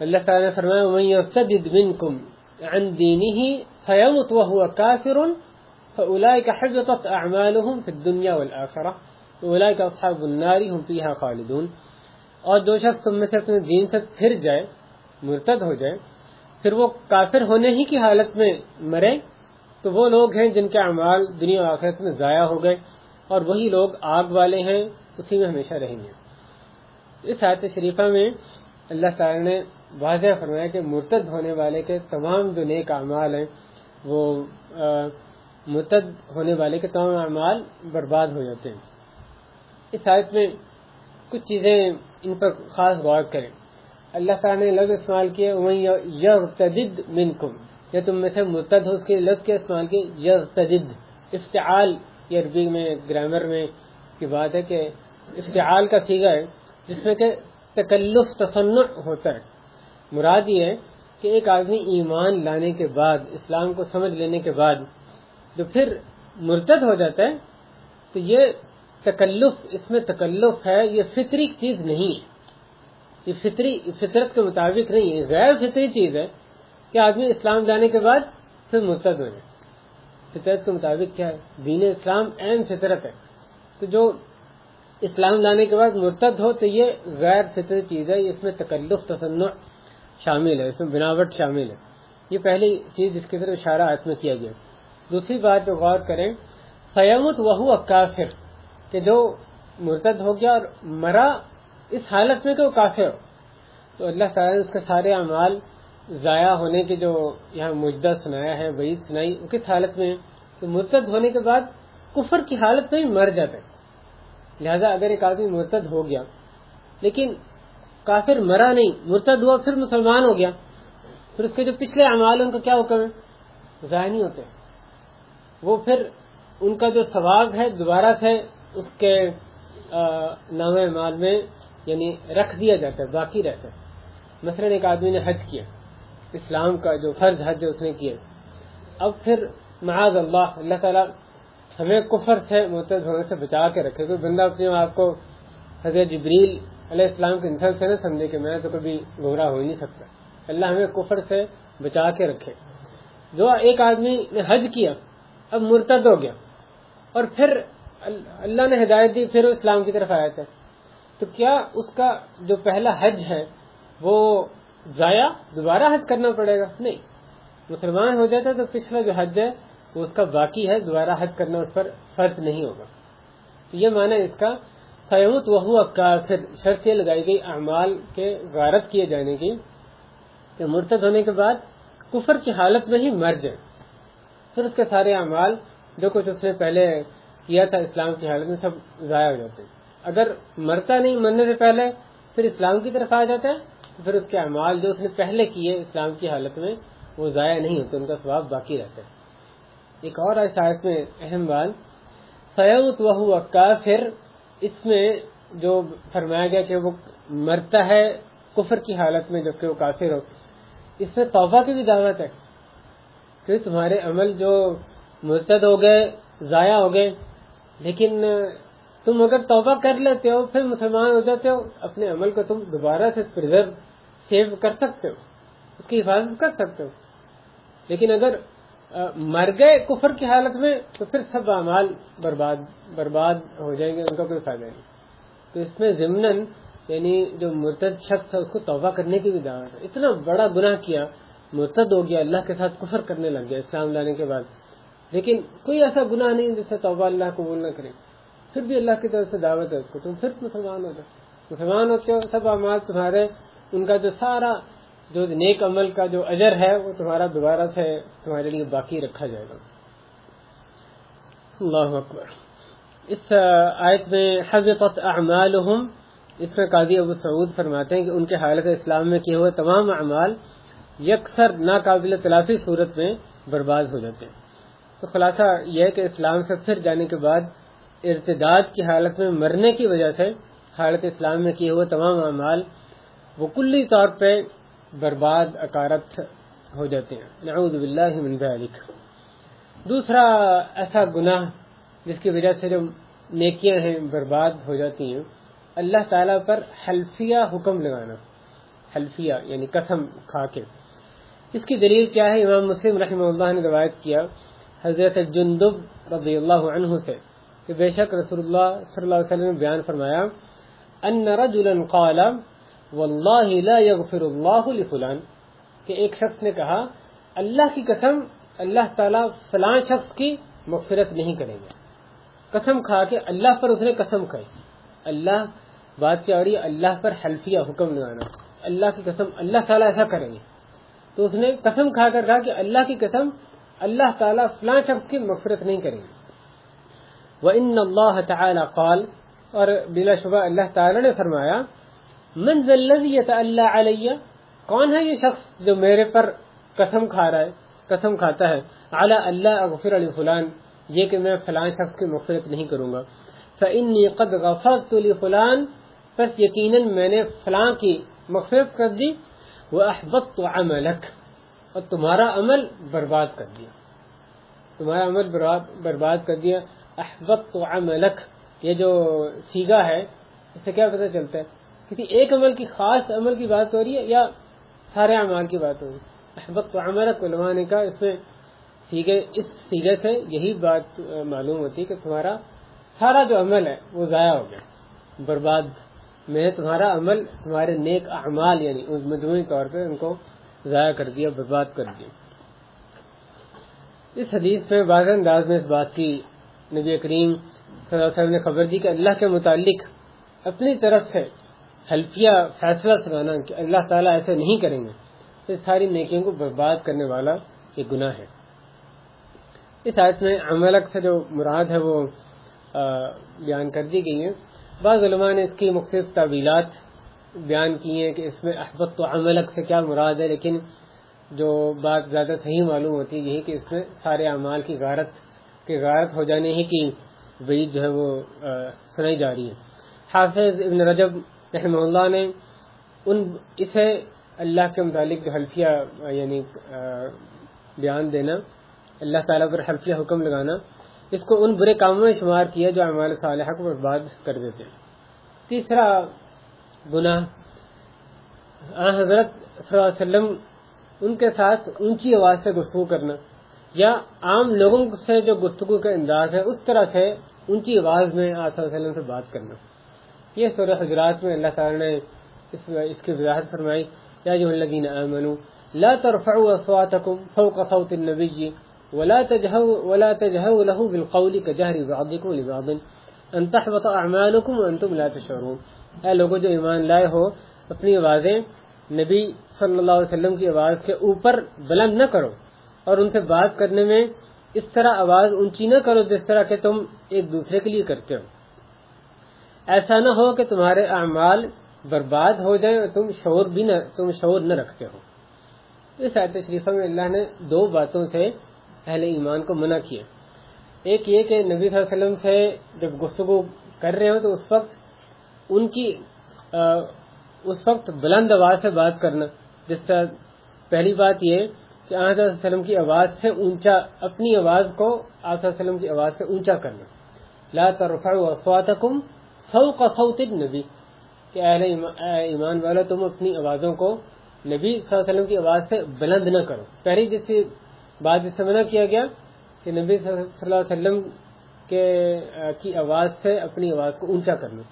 اللہ تعالیٰ نے فرمایا وَمَن يَرْتَدِدْ مِنْكُمْ عَنْ دِينِهِ فَيَمُتْ وَهُوَ كَافِرٌ فَأُولَٰئِكَ حَبِطَتْ أَعْمَالُهُمْ فِي الدُّنْيَا وَالْآخِرَةِ وَأُولَٰئِكَ أَصْحَابُ النَّارِ هُمْ فِيهَا خَالِدُونَ. اور جو شخص تم میں سے اپنے دین سے پھر جائے، مرتد ہو جائے، پھر وہ کافر ہونے ہی کی حالت میں مرے، تو وہ لوگ ہیں جن کے اعمال دنیا و آخرت میں ضائع ہو گئے، اور وہی لوگ آگ والے ہیں، اسی میں ہمیشہ رہیں گے. اس آیت شریفہ میں اللہ تعالی نے واضح فرمایا کہ مرتد ہونے والے کے تمام جو نیک اعمال ہیں وہ مرتد ہونے والے کے تمام اعمال برباد ہو جاتے ہیں. اس آیت میں کچھ چیزیں ان پر خاص غور کریں. اللہ تعالیٰ نے لفظ استعمال کیے وَمَن يَرْتَدِدْ مِنْكُمْ، یا تم میں سے مرتد ہو، اس کے لفظ کے استعمال کیے یرتدد. افتعال یہ عربی میں گرامر میں کی بات ہے کہ افتعال کا صیغہ ہے جس میں کہ تکلف تصنع ہوتا ہے. مراد یہ ہے کہ ایک آدمی ایمان لانے کے بعد، اسلام کو سمجھ لینے کے بعد جو پھر مرتد ہو جاتا ہے تو یہ تکلف، اس میں تکلف ہے، یہ فطری چیز نہیں ہے، یہ فطرت کے مطابق نہیں ہے، غیر فطری چیز ہے کہ آدمی اسلام لانے کے بعد پھر مرتد ہو جائے. فطرت کے مطابق کیا ہے؟ دین اسلام عین فطرت ہے. تو جو اسلام لانے کے بعد مرتد ہو تو یہ غیر فطری چیز ہے، اس میں تکلف تصنع شامل ہے، اس میں بناوٹ شامل ہے. یہ پہلی چیز جس کی طرف اشارہ آیت میں کیا گیا. دوسری بات جو غور کریں فیمت وہو کافر، کہ جو مرتد ہو گیا اور مرا اس حالت میں کہ وہ کافر ہو، تو اللہ تعالیٰ نے اس کے سارے اعمال ضائع ہونے کے جو یہاں مجدہ سنایا ہے، وعید سنائی، وہ کس حالت میں؟ تو مرتد ہونے کے بعد کفر کی حالت میں ہی مر جاتا ہے. لہذا اگر ایک آدمی مرتد ہو گیا لیکن کافر مرا نہیں، مرتد ہوا پھر مسلمان ہو گیا، پھر اس کے جو پچھلے اعمال ان کا کیا حکم ہے؟ ضائع نہیں ہوتے. وہ پھر ان کا جو ثواب ہے دوبارہ سے اس کے نام اعمال میں یعنی رکھ دیا جاتا ہے، باقی رہتا ہے. مثلا ایک آدمی نے حج کیا، اسلام کا جو فرض حج اس نے کیا، اب پھر معاذ اللہ، اللہ تعالیٰ ہمیں کفر سے مرتد ہونے سے بچا کے رکھے. کوئی بندہ اپنے آپ کو حضرت جبریل علیہ السلام کے نسل سے نہ سمجھے کہ میں تو کبھی گمراہ ہو ہی نہیں سکتا. اللہ ہمیں کفر سے بچا کے رکھے. جو ایک آدمی نے حج کیا اب مرتد ہو گیا اور پھر اللہ نے ہدایت دی، پھر وہ اسلام کی طرف آیا تھا، تو کیا اس کا جو پہلا حج ہے وہ ضائع، دوبارہ حج کرنا پڑے گا؟ نہیں. مسلمان ہو جاتا تو پچھلا جو حج ہے وہ اس کا باقی ہے، دوبارہ حج کرنا اس پر فرض نہیں ہوگا. تو یہ معنی اس کا فیمت وہو کافر. شرط یہ لگائی گئی اعمال کے غارت کیے جانے کی کہ مرتد ہونے کے بعد کفر کی حالت میں ہی مر جائے، پھر اس کے سارے اعمال جو کچھ اس نے پہلے کیا تھا اسلام کی حالت میں سب ضائع ہو جاتے ہیں. اگر مرتا نہیں، مرنے سے پہلے پھر اسلام کی طرف آ جاتا ہے تو پھر اس کے اعمال جو اس نے پہلے کیے اسلام کی حالت میں وہ ضائع نہیں ہوتے، ان کا ثواب باقی رہتا ہے. ایک اور اس آیت میں اہم بات فیمت وہو کافر، اس میں جو فرمایا گیا کہ وہ مرتا ہے کفر کی حالت میں جبکہ وہ کافر ہو، اس میں توبہ کی بھی دعوت ہے کہ تمہارے عمل جو مرتد ہو گئے، ضائع ہو گئے، لیکن تم اگر توبہ کر لیتے ہو پھر مسلمان ہو جاتے ہو، اپنے عمل کو تم دوبارہ سے پریزرو سیو کر سکتے ہو، اس کی حفاظت کر سکتے ہو. لیکن اگر مر گئے کفر کی حالت میں تو پھر سب اعمال برباد ہو جائیں گے، ان کا کوئی فائدہ نہیں. تو اس میں ضمناً یعنی جو مرتد شخص ہے اس کو توبہ کرنے کی بھی دعوت ہے. اتنا بڑا گناہ کیا، مرتد ہو گیا، اللہ کے ساتھ کفر کرنے لگ گیا اسلام لانے کے بعد، لیکن کوئی ایسا گناہ نہیں جس سے توبہ اللہ قبول نہ کرے، پھر بھی اللہ کی طرف سے دعوت ہے اس کو، تم پھر مسلمان ہو جاؤ. مسلمان ہوتے ہو، سب اعمال تمہارے، ان کا جو سارا جو نیک عمل کا جو اجر ہے وہ تمہارا دوبارہ سے تمہارے لیے باقی رکھا جائے گا. اللہ اکبر. اس آیت میں حبطت اعمالہم، اس میں قاضی ابو سعود فرماتے ہیں کہ ان کے حالت اسلام میں کیے ہوئے تمام اعمال یکسر ناقابل تلافی صورت میں برباد ہو جاتے ہیں. تو خلاصہ یہ ہے کہ اسلام سے پھر جانے کے بعد ارتداد کی حالت میں مرنے کی وجہ سے حالت اسلام میں کیے ہوئے تمام اعمال وہ کلی طور پہ برباد اکارت ہو جاتے ہیں. نعوذ باللہ من ذالک. دوسرا ایسا گناہ جس کی وجہ سے جو نیکیاں ہیں برباد ہو جاتی ہیں، اللہ تعالیٰ پر حلفیہ حکم لگانا، حلفیہ یعنی قسم کھا کے۔ اس کی دلیل کیا ہے؟ امام مسلم رحمہ اللہ نے روایت کیا حضرت جندب رضی اللہ عنہ سے کہ بے شک رسول اللہ صلی اللہ علیہ وسلم نے بیان فرمایا ان رجلا قال واللہ لا یغفر اللہ لفلان، کہ ایک شخص نے کہا اللہ کی قسم اللہ تعالیٰ فلاں شخص کی مغفرت نہیں کریں گے۔ قسم کھا کے اللہ پر اس نے قسم کھائی، اللہ بات کیا ہو رہی ہے؟ اللہ پر حلفیہ حکم لگانا، اللہ کی قسم اللہ تعالیٰ ایسا کریں گے، تو اس نے قسم کھا کر کہا کہ اللہ کی قسم اللہ تعالیٰ فلاں شخص کی مغفرت نہیں کریں گے۔ وَإِنَّ اللَّهَ تَعَالَى قال، اور بلا شبہ اللہ تعالیٰ نے فرمایا من ذا الذی یتألی علی، کون ہے یہ شخص جو میرے پر قسم کھا رہا ہے، قسم کھاتا ہے علی اللہ اغفر لفلان، یہ کہ میں فلاں شخص کی مغفرت نہیں کروں گا، فإنی قد غفرت لفلان، پس یقیناً میں نے فلاں کی مغفرت کر دی، وأحبطت عملک، اور تمہارا عمل برباد کر دیا، تمہارا عمل برباد کر دیا۔ احبطت عملک، یہ جو صیغہ ہے اس سے کیا پتہ چلتا ہے؟ کسی ایک عمل کی، خاص عمل کی بات ہو رہی ہے یا سارے اعمال کی بات ہو رہی ہے؟ احبطت عملک، علماء نے کہا اس میں اس صیغے سے یہی بات معلوم ہوتی ہے کہ تمہارا سارا جو عمل ہے وہ ضائع ہو گیا، برباد، میں نے تمہارا عمل، تمہارے نیک اعمال یعنی مجموعی طور پہ ان کو ضائع کر دیا، برباد کر دیا۔ اس حدیث میں واضح انداز میں اس بات کی نبی کریم صلی اللہ علیہ وسلم نے خبر دی کہ اللہ کے متعلق اپنی طرف سے حلفیہ فیصلہ سنانا کہ اللہ تعالیٰ ایسے نہیں کریں گے، اس ساری نیکیوں کو برباد کرنے والا یہ گناہ ہے۔ اس آیت میں عملک سے جو مراد ہے وہ بیان کر دی گئی ہے۔ بعض علماء نے اس کی مختلف تعویلات بیان کی ہیں کہ اس میں احبطت عملک سے کیا مراد ہے، لیکن جو بات زیادہ صحیح معلوم ہوتی ہے یہی کہ اس میں سارے اعمال کی غارت ہو جانے ہی کی وعید جو ہے وہ سنائی جا رہی ہے۔ حافظ ابن رجب رحمہ اللہ نے اسے اللہ کے متعلق جو حلفیہ یعنی بیان دینا، اللہ تعالیٰ پر حلفیہ حکم لگانا، اس کو ان برے کاموں میں شمار کیا جو اعمال صالحہ کو برباد کر دیتے ہیں۔ تیسرا گناہ، حضرت صلی اللہ علیہ وسلم ان کے ساتھ اونچی آواز سے گفتگو کرنا، یا عام لوگوں سے جو گفتگو کا انداز ہے اس طرح سے اونچی آواز میں آپ صلی اللہ علیہ وسلم سے بات کرنا۔ یہ سورہ حجرات میں اللہ تعالیٰ نے اس کی وضاحت فرمائی، یا ایھا الذین آمنوا لا ترفعوا اصواتکم فوق صوت النبی ولا تجهروا له بالقول كجهر بعضكم لبعض ان تحبط اعمالكم وانتم لا تشعرون، اے لوگوں جو ایمان لائے ہو اپنی آوازیں نبی صلی اللہ علیہ وسلم کی آواز کے اوپر بلند نہ کرو، اور ان سے بات کرنے میں اس طرح آواز اونچی نہ کرو جس طرح کہ تم ایک دوسرے کے لیے کرتے ہو، ایسا نہ ہو کہ تمہارے اعمال برباد ہو جائیں اور تم شعور نہ رکھتے ہو۔ اس آیت شریفہ میں اللہ نے دو باتوں سے اہل ایمان کو منع کیا، ایک یہ کہ نبی صلی اللہ علیہ وسلم سے جب گفتگو کر رہے ہو تو اس وقت بلند آواز سے بات کرنا، جس طرح پہلی بات یہ کہ آن صلی اللہ علیہ وسلم کی آواز سے اونچا، اپنی آواز کو آن صلی اللہ علیہ وسلم کی آواز سے اونچا کرنا، لا ترفعوا اصواتکم فوق صوت النبی، کہ اہل ایمان والو تم اپنی آوازوں کو نبی صلی اللہ علیہ وسلم کی آواز سے بلند نہ کرو۔ پہلی جس سے منع کیا گیا کہ نبی صلی اللہ علیہ وسلم کی آواز سے اپنی آواز کو اونچا کرنا،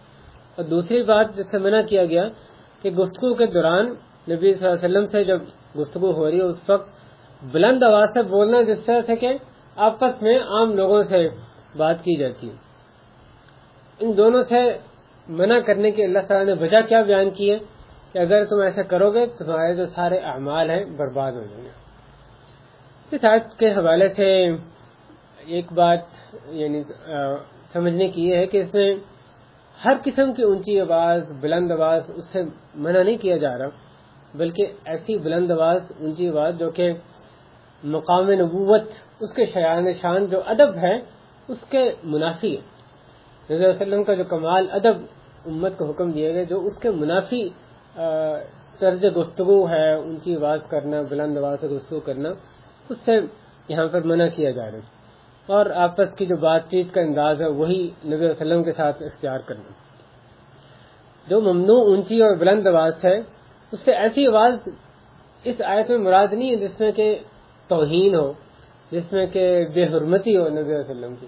اور دوسری بات جس سے منع کیا گیا کہ گفتگو کے دوران نبی صلی اللہ علیہ وسلم سے جب گفتگو ہو رہی ہے اس وقت بلند آواز سے بولنا جس طرح سے کہ آپس میں عام لوگوں سے بات کی جاتی ہے۔ ان دونوں سے منع کرنے کی اللہ تعالیٰ نے وجہ کیا بیان کی ہے کہ اگر تم ایسا کرو گے تمہارے جو سارے اعمال ہیں برباد ہو جائیں گے۔ اس آیت کے حوالے سے ایک بات یعنی سمجھنے کی یہ ہے کہ اس میں ہر قسم کی اونچی آواز، بلند آواز، اس سے منع نہیں کیا جا رہا، بلکہ ایسی بلند آواز، اونچی آواز جو کہ مقام نبوت، اس کے شان جو ادب ہے اس کے منافی ہے۔ نبی صلی اللہ علیہ وسلم کا جو کمال ادب امت کو حکم دیا گیا، جو اس کے منافی طرز گفتگو ہے، اونچی آواز کرنا، بلند آواز سے گفتگو کرنا، اس سے یہاں پر منع کیا جا رہا ہے۔ اور آپس کی جو بات چیت کا انداز ہے وہی نبی صلی اللہ علیہ وسلم کے ساتھ اختیار کرنا. جو ممنوع اونچی اور بلند آواز ہے اس سے ایسی آواز اس آیت میں مراد نہیں ہے جس میں کہ توہین ہو، جس میں کہ بے حرمتی ہو نبی صلی اللہ علیہ وسلم کی.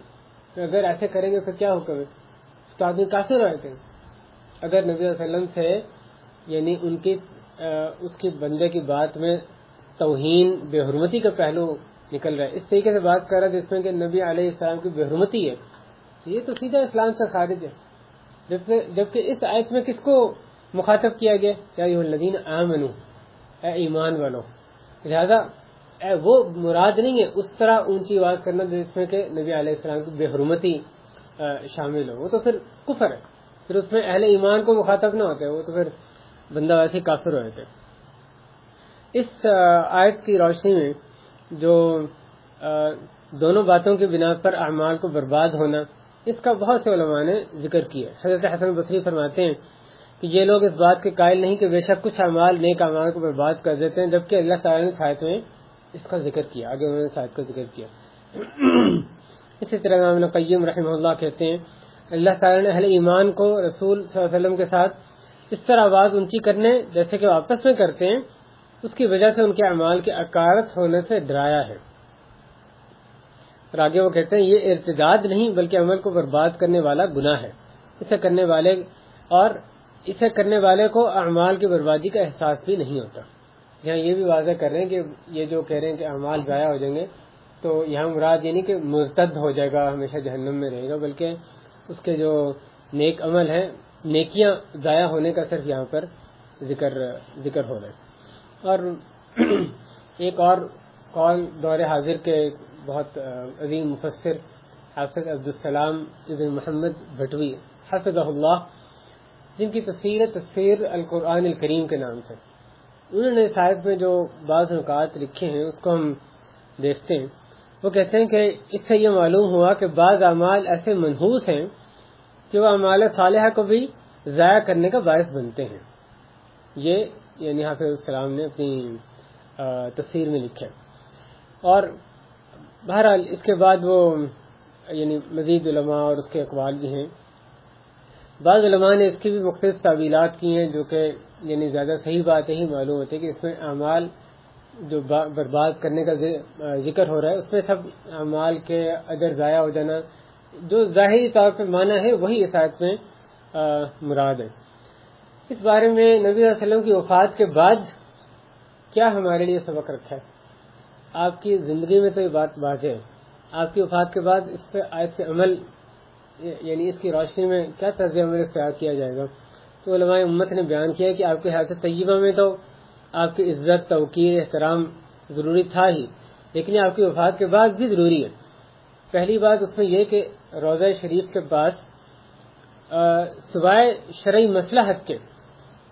اگر ایسے کریں گے پھر کیا حکم ہے؟ تو آدمی کافر ہو جاتے ہیں. اگر نبی صلی اللہ علیہ وسلم سے یعنی ان کی اس کی بندے کی بات میں توہین بے حرمتی کا پہلو نکل رہا ہے، اس طریقے سے بات کر رہا ہے جس میں کہ نبی علیہ السلام کی بے حرمتی ہے، تو یہ تو سیدھا اسلام سے خارج ہے. جبکہ اس آیت میں کس کو مخاطب کیا گیا؟ یا ایھا الذین آمنوا، اے ایمان والو. لہذا وہ مراد نہیں ہے اس طرح اونچی آواز کرنا جس میں کہ نبی علیہ السلام کی بے حرمتی شامل ہو. وہ تو پھر کفر ہے، پھر اس میں اہل ایمان کو مخاطب نہ ہوتے، وہ تو پھر بندہ ویسے کافر ہو جاتے. اس آیت کی روشنی میں جو دونوں باتوں کی بنا پر اعمال کو برباد ہونا، اس کا بہت سے علماء نے ذکر کیا. حضرت حسن بصری فرماتے ہیں کہ یہ لوگ اس بات کے قائل نہیں کہ بے شک کچھ اعمال نیک اعمال کو برباد کر دیتے ہیں، جبکہ اللہ تعالیٰ نے آیت میں اس کا ذکر کیا، آگے انہوں نے آیت کا ذکر کیا. اسی طرح امام ابن قیم رحمہ اللہ کہتے ہیں اللہ تعالیٰ نے اہل ایمان کو رسول صلی اللہ علیہ وسلم کے ساتھ اس طرح آواز اونچی کرنے جیسے کہ وہ آپس میں کرتے ہیں اس کی وجہ سے ان کے اعمال کے اکارت ہونے سے ڈرایا ہے. اور آگے وہ کہتے ہیں یہ ارتداد نہیں بلکہ عمل کو برباد کرنے والا گناہ ہے. اسے کرنے والے کو اعمال کی بربادی کا احساس بھی نہیں ہوتا. یہاں یہ بھی واضح کر رہے ہیں کہ یہ جو کہہ رہے ہیں کہ اعمال ضائع ہو جائیں گے، تو یہاں مراد یہ نہیں کہ مرتد ہو جائے گا ہمیشہ جہنم میں رہے گا، بلکہ اس کے جو نیک عمل ہیں، نیکیاں ضائع ہونے کا صرف یہاں پر ذکر ہو رہا ہے. اور ایک اور قول دور حاضر کے بہت عظیم مفسر حافظ عبدالسلام ابن محمد بھٹوی حفظہ اللہ، جن کی تفسیر القرآن الکریم کے نام سے، انہوں نے اس آیت میں جو بعض نکات لکھے ہیں اس کو ہم دیکھتے ہیں. وہ کہتے ہیں کہ اس سے یہ معلوم ہوا کہ بعض اعمال ایسے منحوس ہیں کہ وہ اعمال صالحہ کو بھی ضائع کرنے کا باعث بنتے ہیں. یہ یعنی حافظ السلام نے اپنی تفسیر میں لکھا. اور بہرحال اس کے بعد وہ یعنی مزید علماء اور اس کے اقوال بھی ہیں. بعض علماء نے اس کی بھی مختلف تعویلات کی ہیں جو کہ یعنی زیادہ صحیح بات یہی معلوم ہوتی ہے کہ اس میں اعمال جو برباد کرنے کا ذکر ہو رہا ہے اس میں سب اعمال کے اجر ضائع ہو جانا جو ظاہری طور پہ معنی ہے وہی اس آیت میں مراد ہے. اس بارے میں نبی صلی اللہ علیہ وسلم کی وفات کے بعد کیا ہمارے لیے سبق رکھا ہے؟ آپ کی زندگی میں تو یہ بات واضح ہے، آپ کی وفات کے بعد اس پہ آیت سے عمل یعنی اس کی روشنی میں کیا طرز عمل اختیار کیا جائے گا؟ تو علماء امت نے بیان کیا کہ آپ کی حیات طیبہ میں تو آپ کی عزت، توقیر، احترام ضروری تھا ہی، لیکن آپ کی وفات کے بعد بھی ضروری ہے. پہلی بات اس میں یہ کہ روضہ شریف کے پاس سوائے شرعی مصلحت کے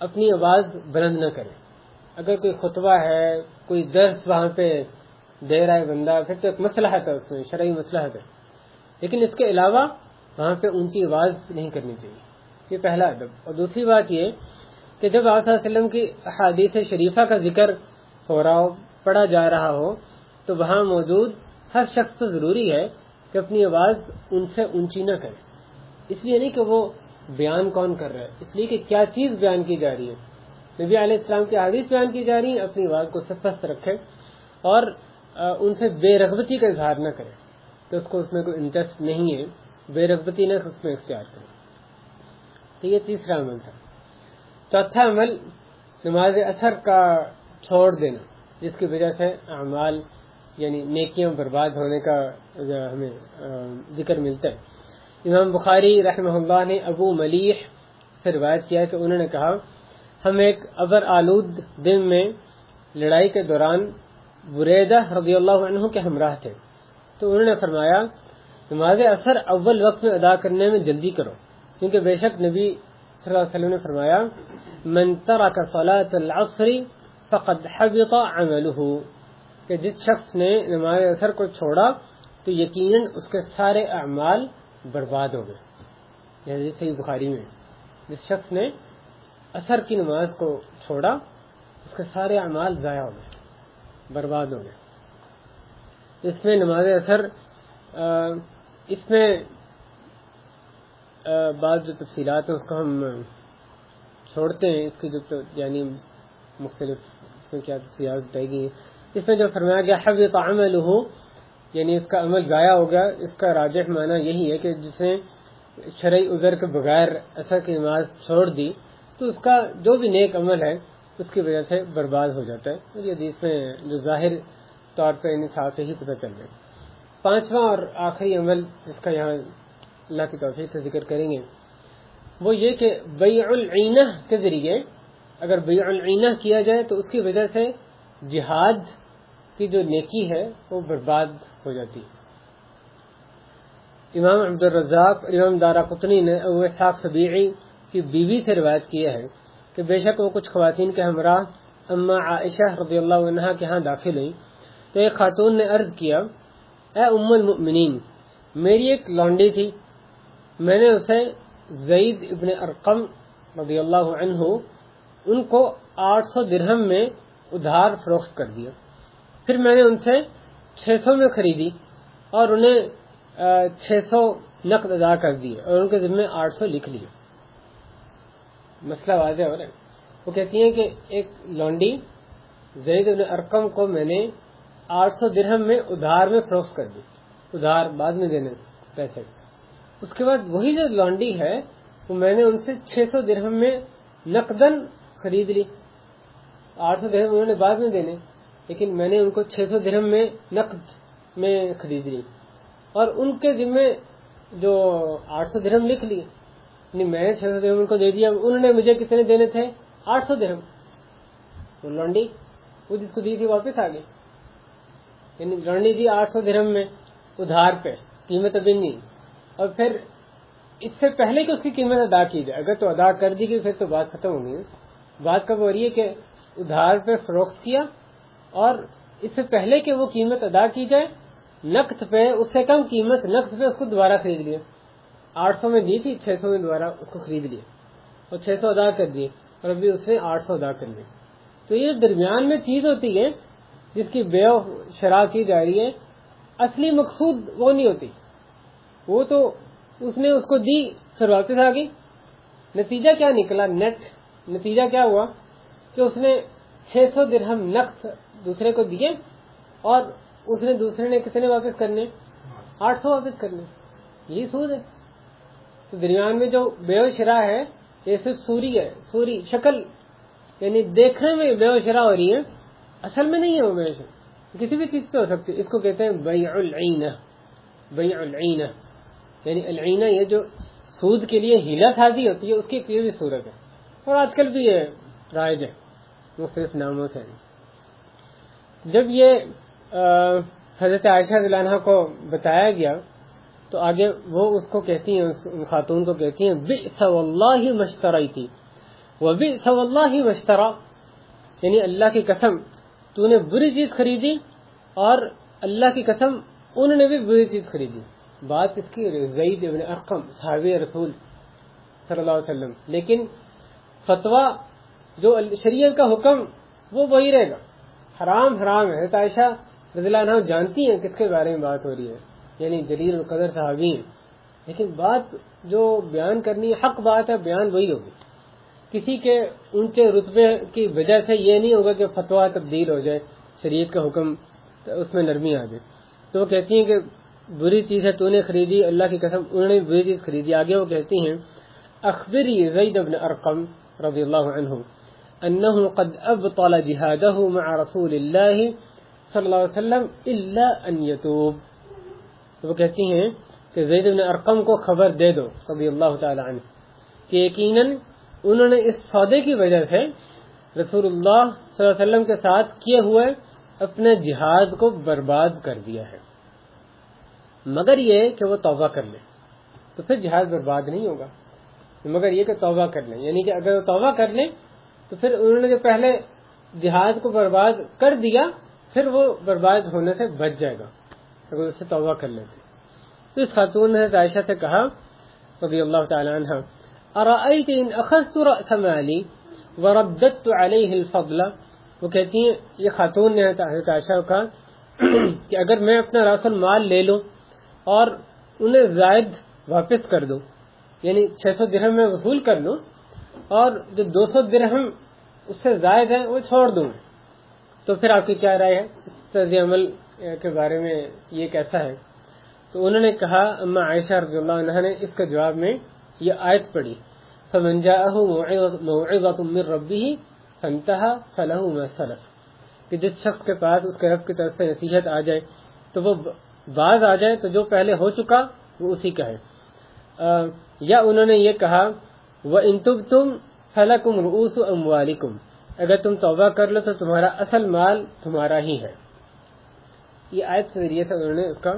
اپنی آواز بلند نہ کریں. اگر کوئی خطبہ ہے، کوئی درس وہاں پہ دے رہا ہے بندہ، پھر تو ایک مصلحت ہے، اس میں شرعی مصلحت ہے، لیکن اس کے علاوہ وہاں پہ اونچی آواز نہیں کرنی چاہیے. یہ پہلا ادب. اور دوسری بات یہ کہ جب آپ صلی اللہ علیہ وسلم کی احادیث شریفہ کا ذکر ہو رہا ہو، پڑھا جا رہا ہو، تو وہاں موجود ہر شخص کو ضروری ہے کہ اپنی آواز ان سے اونچی نہ کرے. اس لیے نہیں کہ وہ بیان کون کر رہا ہے، اس لیے کہ کیا چیز بیان کی جا رہی ہے. نبی علیہ السلام کی حدیث بیان کی جا رہی ہے، اپنی آواز کو پست رکھے اور ان سے بے رغبتی کا اظہار نہ کرے کہ اس کو اس میں کوئی انٹرسٹ نہیں ہے، بے رغبتی نہ اس میں اختیار کرے. تو یہ تیسرا عمل تھا. چوتھا عمل نماز اثر کا چھوڑ دینا، جس کی وجہ سے اعمال یعنی نیکیاں برباد ہونے کا ہمیں ذکر ملتا ہے. امام بخاری رحمہ اللہ نے ابو ملیح سے روایت کیا کہ انہوں نے کہا ہم ایک ابر آلود دن میں لڑائی کے دوران بریدہ رضی اللہ عنہ کے ہمراہ تھے، تو انہوں نے فرمایا نماز اثر اول وقت میں ادا کرنے میں جلدی کرو، کیونکہ بے شک نبی صلی اللہ علیہ وسلم نے فرمایا من ترک صلاة العصر فقد حبط عملہ، کہ جس شخص نے نماز اثر کو چھوڑا تو یقیناً اس کے سارے اعمال برباد ہو گئے. یعنی صحیح بخاری میں جس شخص نے اثر کی نماز کو چھوڑا اس کے سارے اعمال ضائع ہو گئے، برباد ہو گئے. اس میں نماز اثر اس میں بعض جو تفصیلات ہیں اس کو ہم چھوڑتے ہیں. اس کی جو یعنی مختلف اس میں کیا تفصیلات بتائی گئی. اس میں جو فرمایا گیا حبط عملہ یعنی اس کا عمل ضائع ہو گیا، اس کا راجح معنی یہی ہے کہ جس نے شرعی عذر کے بغیر عصر کی نماز چھوڑ دی تو اس کا جو بھی نیک عمل ہے اس کی وجہ سے برباد ہو جاتا ہے. اور یہ حدیث میں جو ظاہر طور پہ انصاف ہی پتہ چل رہا ہے. پانچواں اور آخری عمل جس کا یہاں اللہ کی توفیق سے ذکر کریں گے وہ یہ کہ بیع العینہ کے ذریعے اگر بیع العینہ کیا جائے تو اس کی وجہ سے جہاد کی جو نیکی ہے وہ برباد ہو جاتی ہے. امام عبد الرزاق امام دارقطنی نے ابو اسحاق سبیعی کی بیوی سے روایت کیا ہے کہ بے شک وہ کچھ خواتین کے ہمراہ اما عائشہ رضی اللہ عنہا کے ہاں داخل ہوئی تو ایک خاتون نے عرض کیا اے ام المؤمنین میری ایک لونڈی تھی، میں نے اسے زید ابن ارقم رضی اللہ عنہ ان کو 800 درہم میں ادھار فروخت کر دیا. پھر میں نے ان سے 600 میں خریدی اور انہیں 600 نقد ادا کر دیے اور ان کے ذمے 800 لکھ لیے. مسئلہ واضح ہو رہا ہے. وہ کہتی ہیں کہ ایک لونڈی زید بن ارقم کو میں نے 800 درہم میں ادھار میں فروخت کر دی، ادھار بعد میں دینے پیسے. اس کے بعد وہی جو لونڈی ہے وہ میں نے ان سے 600 درہم میں نقدن خرید لی. 800 درہم انہوں نے بعد میں دینے لیکن میں نے ان کو 600 درہم میں نقد میں خرید لی اور ان کے ذمے جو 800 درہم لکھ لیے. یعنی میں نے 600 درہم ان کو دے دیا، انہوں نے مجھے کتنے دینے تھے 800 درہم. وہ لونڈی وہ جس کو دی تھی واپس آ گئی. یعنی لونڈی دی 800 درہم میں ادھار پہ، قیمت ابھی نہیں. اور پھر اس سے پہلے کہ اس کی قیمت ادا کی جائے، اگر تو ادا کر دی گئی پھر تو بات ختم ہو گئی. بات کب ہو رہی ہے کہ ادھار پہ فروخت کیا اور اس سے پہلے کہ وہ قیمت ادا کی جائے نقد پہ اس سے کم قیمت نقد پہ اس کو دوبارہ خرید لیا. 800 میں دی تھی، 600 میں دوبارہ اس کو خرید لیا اور 600 ادا کر دیے اور ابھی اس نے 800 ادا کر لیے. تو یہ درمیان میں چیز ہوتی ہے جس کی بیع و شراء کی جا رہی ہے، اصلی مقصود وہ نہیں ہوتی. وہ تو اس نے اس کو دی پھر واپس آ گئی. نتیجہ کیا نکلا؟ نیٹ نتیجہ کیا ہوا کہ اس نے 600 درہم نقد دوسرے کو دیے اور اس نے دوسرے نے کتنے واپس کرنے؟ 800 واپس کرنے. یہی سود ہے. تو درمیان میں جو بیع و شراء ہے یہ صرف سوری ہے، سوری شکل، یعنی دیکھنے میں بیع و شراء ہو رہی ہے، اصل میں نہیں ہے. وہ بیع و شراء کسی بھی چیز پہ ہو سکتی ہے. اس کو کہتے ہیں بیع العینہ. بیع العینہ یعنی العینہ یہ جو سود کے لیے ہیلہ سازی ہوتی ہے اس کی یہ بھی صورت ہے اور آج کل بھی یہ رائج ہے مختلف ناموں سے. جب یہ حضرت عائشہ رضی اللہ عنہا کو بتایا گیا تو آگے وہ اس کو کہتی ہیں، ان خاتون کو کہتی ہیں بئس واللہ مشتریتی وبئس واللہ مشترا، یعنی اللہ کی قسم تو نے بری چیز خریدی اور اللہ کی قسم انہوں نے بھی بری چیز خریدی. بات اس کی زید ابن ارقم صحابی رسول صلی اللہ علیہ وسلم، لیکن فتویٰ جو شریعت کا حکم وہ وہی رہے گا. حرام حرام ہے. حضرت عائشہ رضی اللہ عنہ جانتی ہیں کس کے بارے میں بات ہو رہی ہے، یعنی جلیل القدر صحابی ہیں، لیکن بات جو بیان کرنی حق بات ہے بیان وہی ہوگی. کسی کے اونچے رتبے کی وجہ سے یہ نہیں ہوگا کہ فتویٰ تبدیل ہو جائے، شریعت کا حکم اس میں نرمی آ جائے. تو وہ کہتی ہیں کہ بری چیز ہے تو نے خریدی، اللہ کی قسم انہوں نے بری چیز خریدی. آگے وہ کہتی ہیں اخبری زید بن ارقم رضی اللہ عنہ انه قد ابطل جهاده مع رسول اللہ صلی اللہ علیہ وسلم الا ان يتوب. وہ کہتی ہیں کہ زید بن ارقم کو خبر دے دو رضی اللہ تعالی عنہ کہ یقیناً انہوں نے اس سودے کی وجہ سے رسول اللہ صلی اللہ علیہ وسلم کے ساتھ کیے ہوئے اپنے جہاد کو برباد کر دیا ہے، مگر یہ کہ وہ توبہ کر لیں. تو پھر جہاد برباد نہیں ہوگا، مگر یہ کہ توبہ کر لیں. یعنی کہ اگر وہ توبہ کر لیں تو پھر انہوں نے جو پہلے جہاد کو برباد کر دیا پھر وہ برباد ہونے سے بچ جائے گا اگر اس سے توبہ کر لیتے. تو اس خاتون نے عائشہ سے کہا رضی اللہ تعالی عنہ ارأیت ان اخذت رأس مالی ورددت علیہ الفضل. وہ کہتی ہیں، یہ خاتون نے حضرت عائشہ کو کہا کہ اگر میں اپنا راس المال لے لوں اور انہیں زائد واپس کر دو، یعنی 600 درہم میں وصول کر لو اور جو 200 درہم اس سے زائد ہے وہ چھوڑ دوں. تو پھر آپ کی کیا رائے ہے اس طرز عمل کے بارے میں؟ یہ کیسا ہے؟ تو انہوں نے کہا، اما عائشہ رضی اللہ عنہا نے اس کے جواب میں یہ آیت پڑھی، فمن جاءہ موعظۃ من ربہ فانتہی فلہ ما سلف، کہ جس شخص کے پاس اس کے رب کی طرف سے نصیحت آ جائے تو وہ باز آ جائے، تو جو پہلے ہو چکا وہ اسی کا ہے. یا انہوں نے یہ کہا، وَإِن تُبْتُمْ فَلَكُمْ رُؤُوسُ أَمْوَالِكُمْ، اگر تم توبہ کر لو تو تمہارا اصل مال تمہارا ہی ہے. یہ آیت کے ذریعے سے انہوں نے اس کا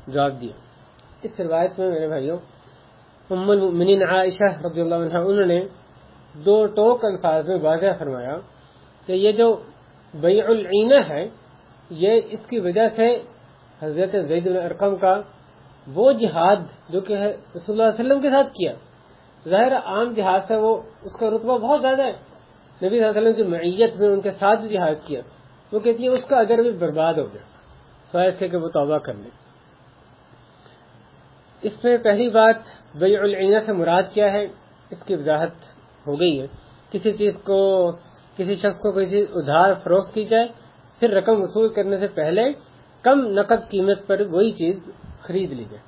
جواب دیا. اس روایت میں میرے بھائیوں ام المؤمنین عائشہ رضی اللہ عنہا انہوں نے 2 ٹوک الفاظ میں واضح فرمایا کہ یہ جو بیع العینہ ہے، یہ اس کی وجہ سے حضرت زید بن ارقم کا وہ جہاد جو کہ ہے رسول اللہ علیہ وسلم کے ساتھ کیا، ظاہر عام جہاد سے وہ اس کا رتبہ بہت زیادہ ہے. نبی صلی اللہ علیہ وسلم کی معیت میں ان کے ساتھ جو جہاد کیا، وہ کہتی ہے اس کا اجر بھی برباد ہو گیا سوائے اس کے کہ وہ توبہ کر لیں. اس میں پہلی بات بیع العینہ سے مراد کیا ہے اس کی وضاحت ہو گئی ہے. کسی شخص کو کوئی چیز ادھار فروخت کی جائے، پھر رقم وصول کرنے سے پہلے کم نقد قیمت پر وہی چیز خرید لی جائے.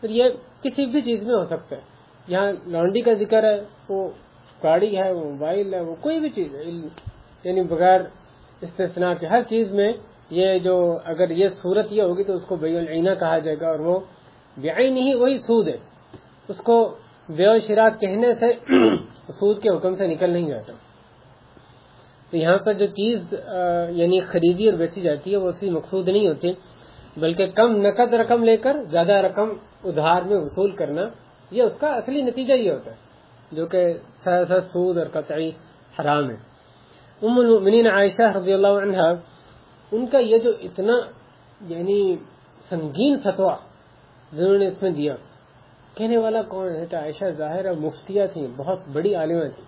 پھر یہ کسی بھی چیز میں ہو سکتا ہے. یہاں لانڈری کا ذکر ہے، وہ گاڑی ہے، وہ موبائل ہے، وہ کوئی بھی چیز ہے، یعنی بغیر استثناء کے ہر چیز میں یہ جو اگر یہ صورت یہ ہوگی تو اس کو بیع العینہ کہا جائے گا، اور وہ بعین ہی وہی سود ہے. اس کو بیع و شراء کہنے سے سود کے حکم سے نکل نہیں جاتا. تو یہاں پر جو چیز یعنی خریدی اور بیچی جاتی ہے وہ اسی مقصود نہیں ہوتی، بلکہ کم نقد رقم لے کر زیادہ رقم ادھار میں وصول کرنا، یہ اس کا اصلی نتیجہ یہ ہوتا ہے جو کہ سراسر سود اور قطعی حرام ہے. ام المؤمنین عائشہ رضی اللہ عنہا ان کا یہ جو اتنا یعنی سنگین فتویٰ جنہوں نے اس میں دیا، کہنے والا کون ہے؟ تو عائشہ ظاہر مفتیہ تھیں، بہت بڑی عالمہ تھیں.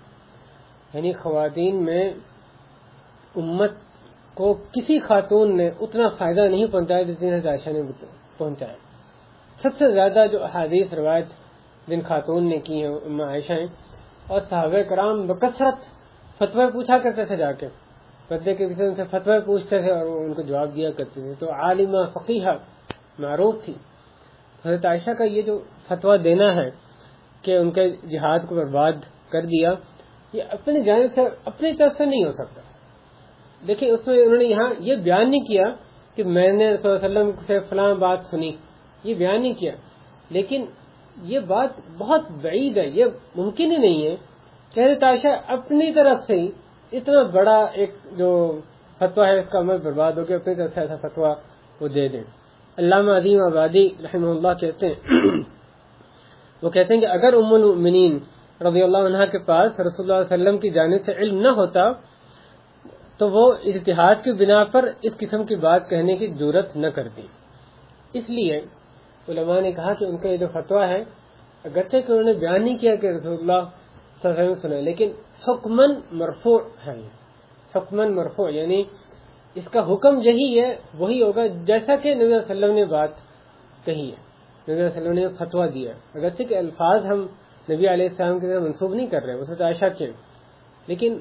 یعنی خواتین میں امت کو کسی خاتون نے اتنا فائدہ نہیں پہنچایا جتنی عائشہ نے پہنچایا. سب سے زیادہ جو احادیث روایت جن خاتون نے کی ہیں ام عائشہ ہیں، اور صحابہ کرام بکثرت فتوی پوچھا کرتے تھے، جا کے پردے کے پیچھے ان سے فتوی پوچھتے تھے اور وہ ان کو جواب دیا کرتے تھے. تو عالمہ فقیہہ معروف تھی. حضرت عائشہ کا یہ جو فتویٰ دینا ہے کہ ان کے جہاد کو برباد کر دیا، یہ اپنی جانب سے اپنی طرف سے نہیں ہو سکتا. دیکھیں اس میں انہوں نے یہاں یہ بیان نہیں کیا کہ میں نے رسول اللہ علیہ وسلم سے فلاں بات سنی، یہ بیان نہیں کیا، لیکن یہ بات بہت بعید ہے. یہ ممکن ہی نہیں ہے کہ حضرت عائشہ اپنی طرف سے ہی اتنا بڑا ایک جو فتویٰ ہے اس کا عمل برباد ہو گیا، اپنی طرف سے ایسا فتویٰ وہ دے دیں. علامہ عظیم آبادی رحمہ اللہ کہتے ہیں وہ کہتے ہیں کہ اگر ام المؤمنین رضی اللہ عنہا کے پاس رسول اللہ علیہ وسلم کی جانب سے علم نہ ہوتا تو وہ اجتہاد کی بنا پر اس قسم کی بات کہنے کی جرات نہ کرتی. اس لیے علماء نے کہا کہ ان کا یہ جو فتویٰ ہے، اگرچہ کہ انہوں نے بیان نہیں کیا کہ رسول اللہ صلی اللہ علیہ وسلم سنا، لیکن حکماً مرفوع ہے. حکماً مرفوع یعنی اس کا حکم یہی ہے، وہی ہوگا جیسا کہ نبی صلی اللہ علیہ وسلم نے بات کہی ہے، نبی صلی اللہ علیہ وسلم نے فتویٰ دیا ہے. اگرچہ کہ الفاظ ہم نبی علیہ السلام کے منسوب نہیں کر رہے ہیں، اسے عائشہ کے، لیکن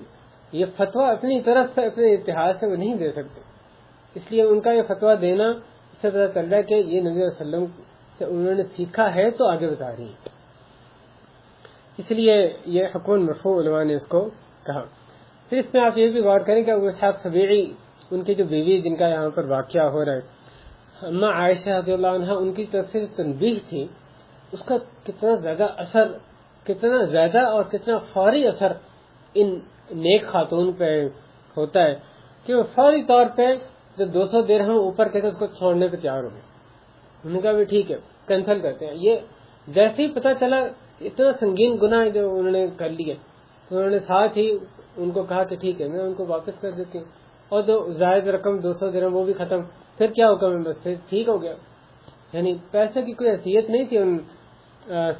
یہ فتویٰ اپنی طرف سے اپنے اتحاد سے وہ نہیں دے سکتے. اس لیے ان کا یہ فتویٰ دینا اس سے پتہ چل رہا ہے کہ یہ نبی علیہ وسلم سے انہوں نے سیکھا ہے تو آگے بتا رہی ہیں. اس لیے یہ حکم مرفوع علماء نے اس کو کہا. پھر اس میں آپ یہ بھی غور کریں کہ ابو اسحاق سبیعی ان کی جو بیوی جن کا یہاں پر واقعہ ہو رہا ہے، اما عائشہ رضی اللہ عنہا، ان کی طرف سے تنبیہ تھی، اس کا کتنا زیادہ اثر، کتنا زیادہ اور کتنا فوری اثر ان نیک خاتون پہ ہوتا ہے کہ وہ فوری طور پہ جو 200 درہم اوپر کہتے اس کو چھوڑنے پہ تیار ہو گئے. انہوں نے کہا بھی ٹھیک ہے، کینسل کرتے ہیں. یہ جیسے ہی پتہ چلا اتنا سنگین گناہ جو انہوں نے کر لیا، تو انہوں نے ساتھ ہی ان کو کہا کہ ٹھیک ہے میں ان کو واپس کر دیتی ہوں، اور جو زائد رقم 200 درہم وہ بھی ختم. پھر کیا حکم ہے؟ بس پھر ٹھیک ہو گیا. یعنی پیسے کی کوئی حیثیت نہیں تھی ان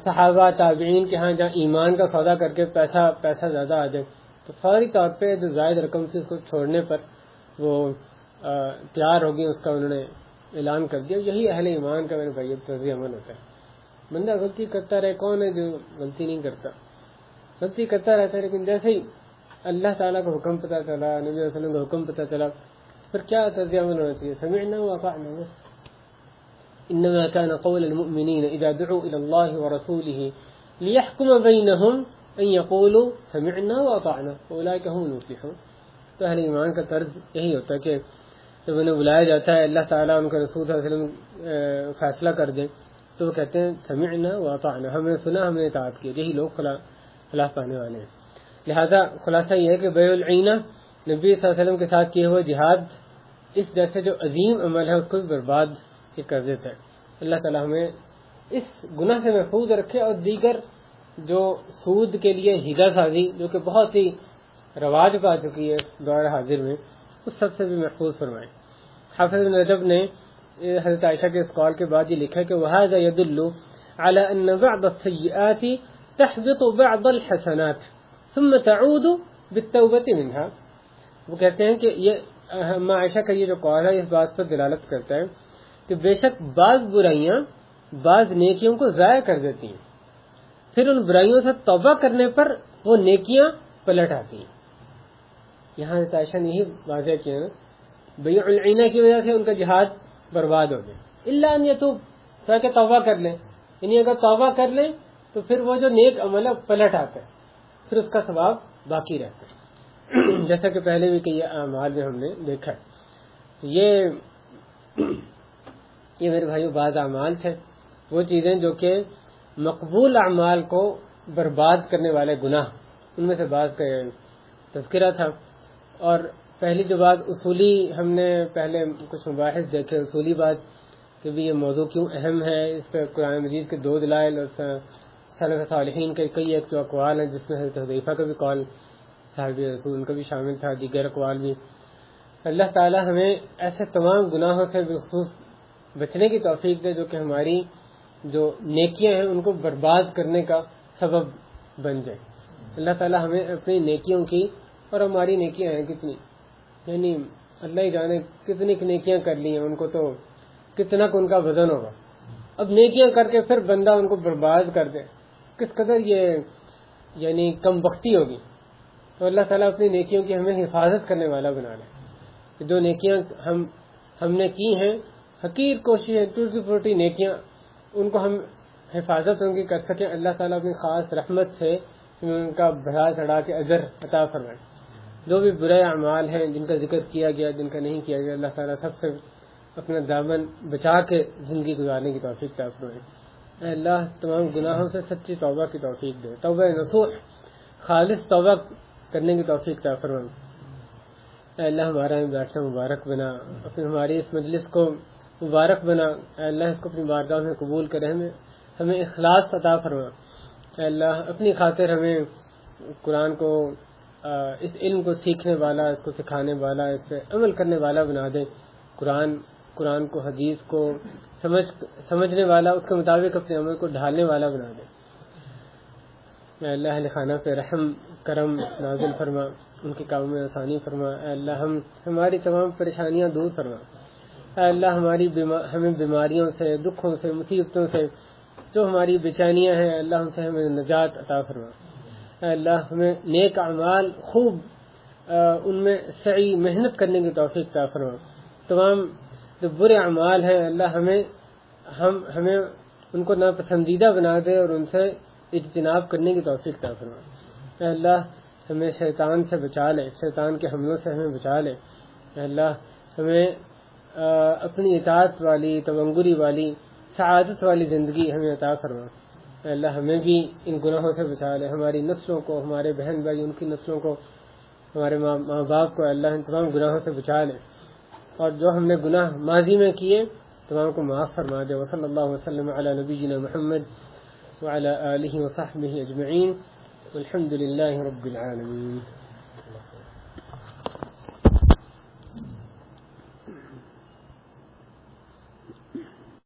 صحابہ تابعین کے ہاں جہاں ایمان کا سودا کر کے پیسہ زیادہ آ جائے تو فوری طور پہ جو زائد رقم تھی اس کو چھوڑنے پر وہ تیار ہوگی، اس کا انہوں نے اعلان کر دیا. یہی اہل ایمان کا میرے بھائی طرز عمل ہوتا ہے. بندہ غلطی کرتا رہے, کون ہے جو غلطی نہیں کرتا, غلطی کرتا رہتا ہے, لیکن جیسے ہی اللہ تعالیٰ کا حکم پتہ چلا, نبی صلی اللہ علیہ وسلم کا حکم پتہ چلا, پھر کیا طرز عمل ہونا چاہیے؟ سمعنا واطعنا بس. انما كان قول المؤمنين اذا دعوا الى الله ورسوله ليحكم بينهم ان يقولوا سمعنا واطعنا واولئك هم المفلحون. تو اہل ایمان کا طرز یہی ہوتا ہے کہ جب انہیں بلایا جاتا ہے اللہ تعالیٰ ان کا رسول صلی اللہ علیہ وسلم فیصلہ کر دیں تو وہ کہتے ہیں سمعنا واطعنا, ہم نے سنا, ہم نے اطاعت کی. یہی لوگ خلاف پانے والے ہیں. لہذا خلاصہ یہ ہے کہ بیع العینہ نبی صلی اللہ علیہ وسلم کے ساتھ کیے ہوئے جہاد اس جیسے جو عظیم عمل ہے اس کو بھی برباد کر دیتا ہے. اللہ تعالیٰ ہمیں اس گناہ سے محفوظ رکھے اور دیگر جو سود کے لیے ہیرا سازی جو کہ بہت ہی رواج پا چکی ہے اس دور حاضر میں, اس سب سے بھی محفوظ فرمائے. حافظ بن رجب نے حضرت عائشہ کے اس قول کے بعد یہ لکھا کہ وَهَذَا يَدُلُّ عَلَى أَنَّ بَعْضَ السَّيِّئَاتِ تَحْبِطُ بَعْضَ الْحَسَنَاتِ ثُمَّ تَعُودُ بِالتَّوْبَةِ مِنْهَا. وہ کہتے ہیں کہ یہ عائشہ کا یہ جو قول ہے اس بات پر دلالت کرتا ہے کہ بے شک بعض برائیاں بعض نیکیوں کو ضائع کر دیتی ہیں, پھر ان برائیوں سے توبہ کرنے پر وہ نیکیاں پلٹ آتی ہیں. یہاں عائشہ نے یہی واضح کیا نا, بیع العینہ کی وجہ سے ان کا جہاد برباد ہو گیا. الا ان یتوب, سوا کہ توبہ کر لیں, یعنی اگر توبہ کر لیں تو پھر وہ جو نیک عمل ہے پلٹ آتا ہے, پھر اس کا ثواب باقی رہتا ہے. جیسا کہ پہلے بھی کئی اعمال میں ہم نے دیکھا ہے. تو یہ میرے بھائیو بعض اعمال تھے, وہ چیزیں جو کہ مقبول اعمال کو برباد کرنے والے گناہ, ان میں سے بعض کا تذکرہ تھا. اور پہلی جو بات اصولی, ہم نے پہلے کچھ مباحث دیکھے اصولی بات کہ بھی یہ موضوع کیوں اہم ہے. اس پہ قرآن مجید کے 2 دلائل اور سلف صالحین کے کئی ایک جو اقوال ہیں جس میں حضرت حذیفہ کا بھی قول صحابی رسول ان کا بھی شامل تھا, دیگر اقوال بھی. اللہ تعالی ہمیں ایسے تمام گناہوں سے بالخصوص بچنے کی توفیق دے جو کہ ہماری جو نیکیاں ہیں ان کو برباد کرنے کا سبب بن جائے. اللہ تعالی ہمیں اپنی نیکیوں کی, اور ہماری نیکیاں ہیں کتنی, یعنی اللہ ہی جانے کتنی نیکیاں کر لی ہیں, ان کو تو کتنا ان کا وزن ہوگا. اب نیکیاں کر کے پھر بندہ ان کو برباد کر دے, کس قدر یہ یعنی کم بختی ہوگی. تو اللہ تعالیٰ اپنی نیکیوں کی ہمیں حفاظت کرنے والا بنا لے. جو نیکیاں ہم نے کی ہیں, حقیر کوشش ہے, ٹوٹی پھوٹی نیکیاں, ان کو ہم حفاظت ان کی کر سکیں. اللہ تعالیٰ اپنی خاص رحمت سے ان کا بڑھا چڑھا کے اجر عطا فرمائے. جو بھی برے اعمال ہیں جن کا ذکر کیا گیا, جن کا نہیں کیا گیا, اللہ تعالیٰ سب سے اپنا دامن بچا کے زندگی گزارنے کی توفیق عطا فرمائے. اے اللہ تمام گناہوں سے سچی توبہ کی توفیق دے, توبہ نصوح خالص توبہ کرنے کی توفیق عطا فرمائے. اے اللہ ہمارا بیٹھنا مبارک بنا, اپنی ہماری اس مجلس کو مبارک بنا. اے اللہ اس کو اپنی بارگاہ میں قبول کرے, ہمیں اخلاص عطا فرما. اے اللہ اپنی خاطر ہمیں قرآن کو, اس علم کو سیکھنے والا, اس کو سکھانے والا, اس سے عمل کرنے والا بنا دے. قرآن کو, حدیث کو سمجھنے والا, اس کے مطابق اپنے عمل کو ڈھالنے والا بنا دے. اے اللہ اہل خانہ پہ رحم کرم نازل فرما, ان کے کاموں میں آسانی فرما. اے اللہ ہماری تمام پریشانیاں دور فرما. اے اللہ ہمیں بیماریوں سے, دکھوں سے, مصیبتوں سے, جو ہماری بےچینیاں ہیں, اللہ ان سے ہمیں نجات عطا فرما. اے اللہ ہمیں نیک اعمال خوب ان میں سعی محنت کرنے کی توفیق عطا فرما. تمام جو برے اعمال ہیں اللہ ہمیں ان کو ناپسندیدہ بنا دے اور ان سے اجتناب کرنے کی توفیق عطا فرما. اے اللہ ہمیں شیطان سے بچا لے, شیطان کے حملوں سے ہمیں بچا لے. اے اللہ ہمیں اپنی اطاعت والی, تونگری والی, سعادت والی زندگی ہمیں عطا فرما. اے اللہ ہمیں بھی ان گناہوں سے بچا لے, ہماری نسلوں کو, ہمارے بہن بھائی ان کی نسلوں کو, ہمارے ماں باپ کو اللہ ان تمام گناہوں سے بچا لے. اور جو ہم نے گناہ ماضی میں کیے تمام کو معاف فرما دے. وصلی اللہ وسلم علی نبینا محمد وعلی آلہ وصحبہ اجمعین والحمد للہ رب العالمین.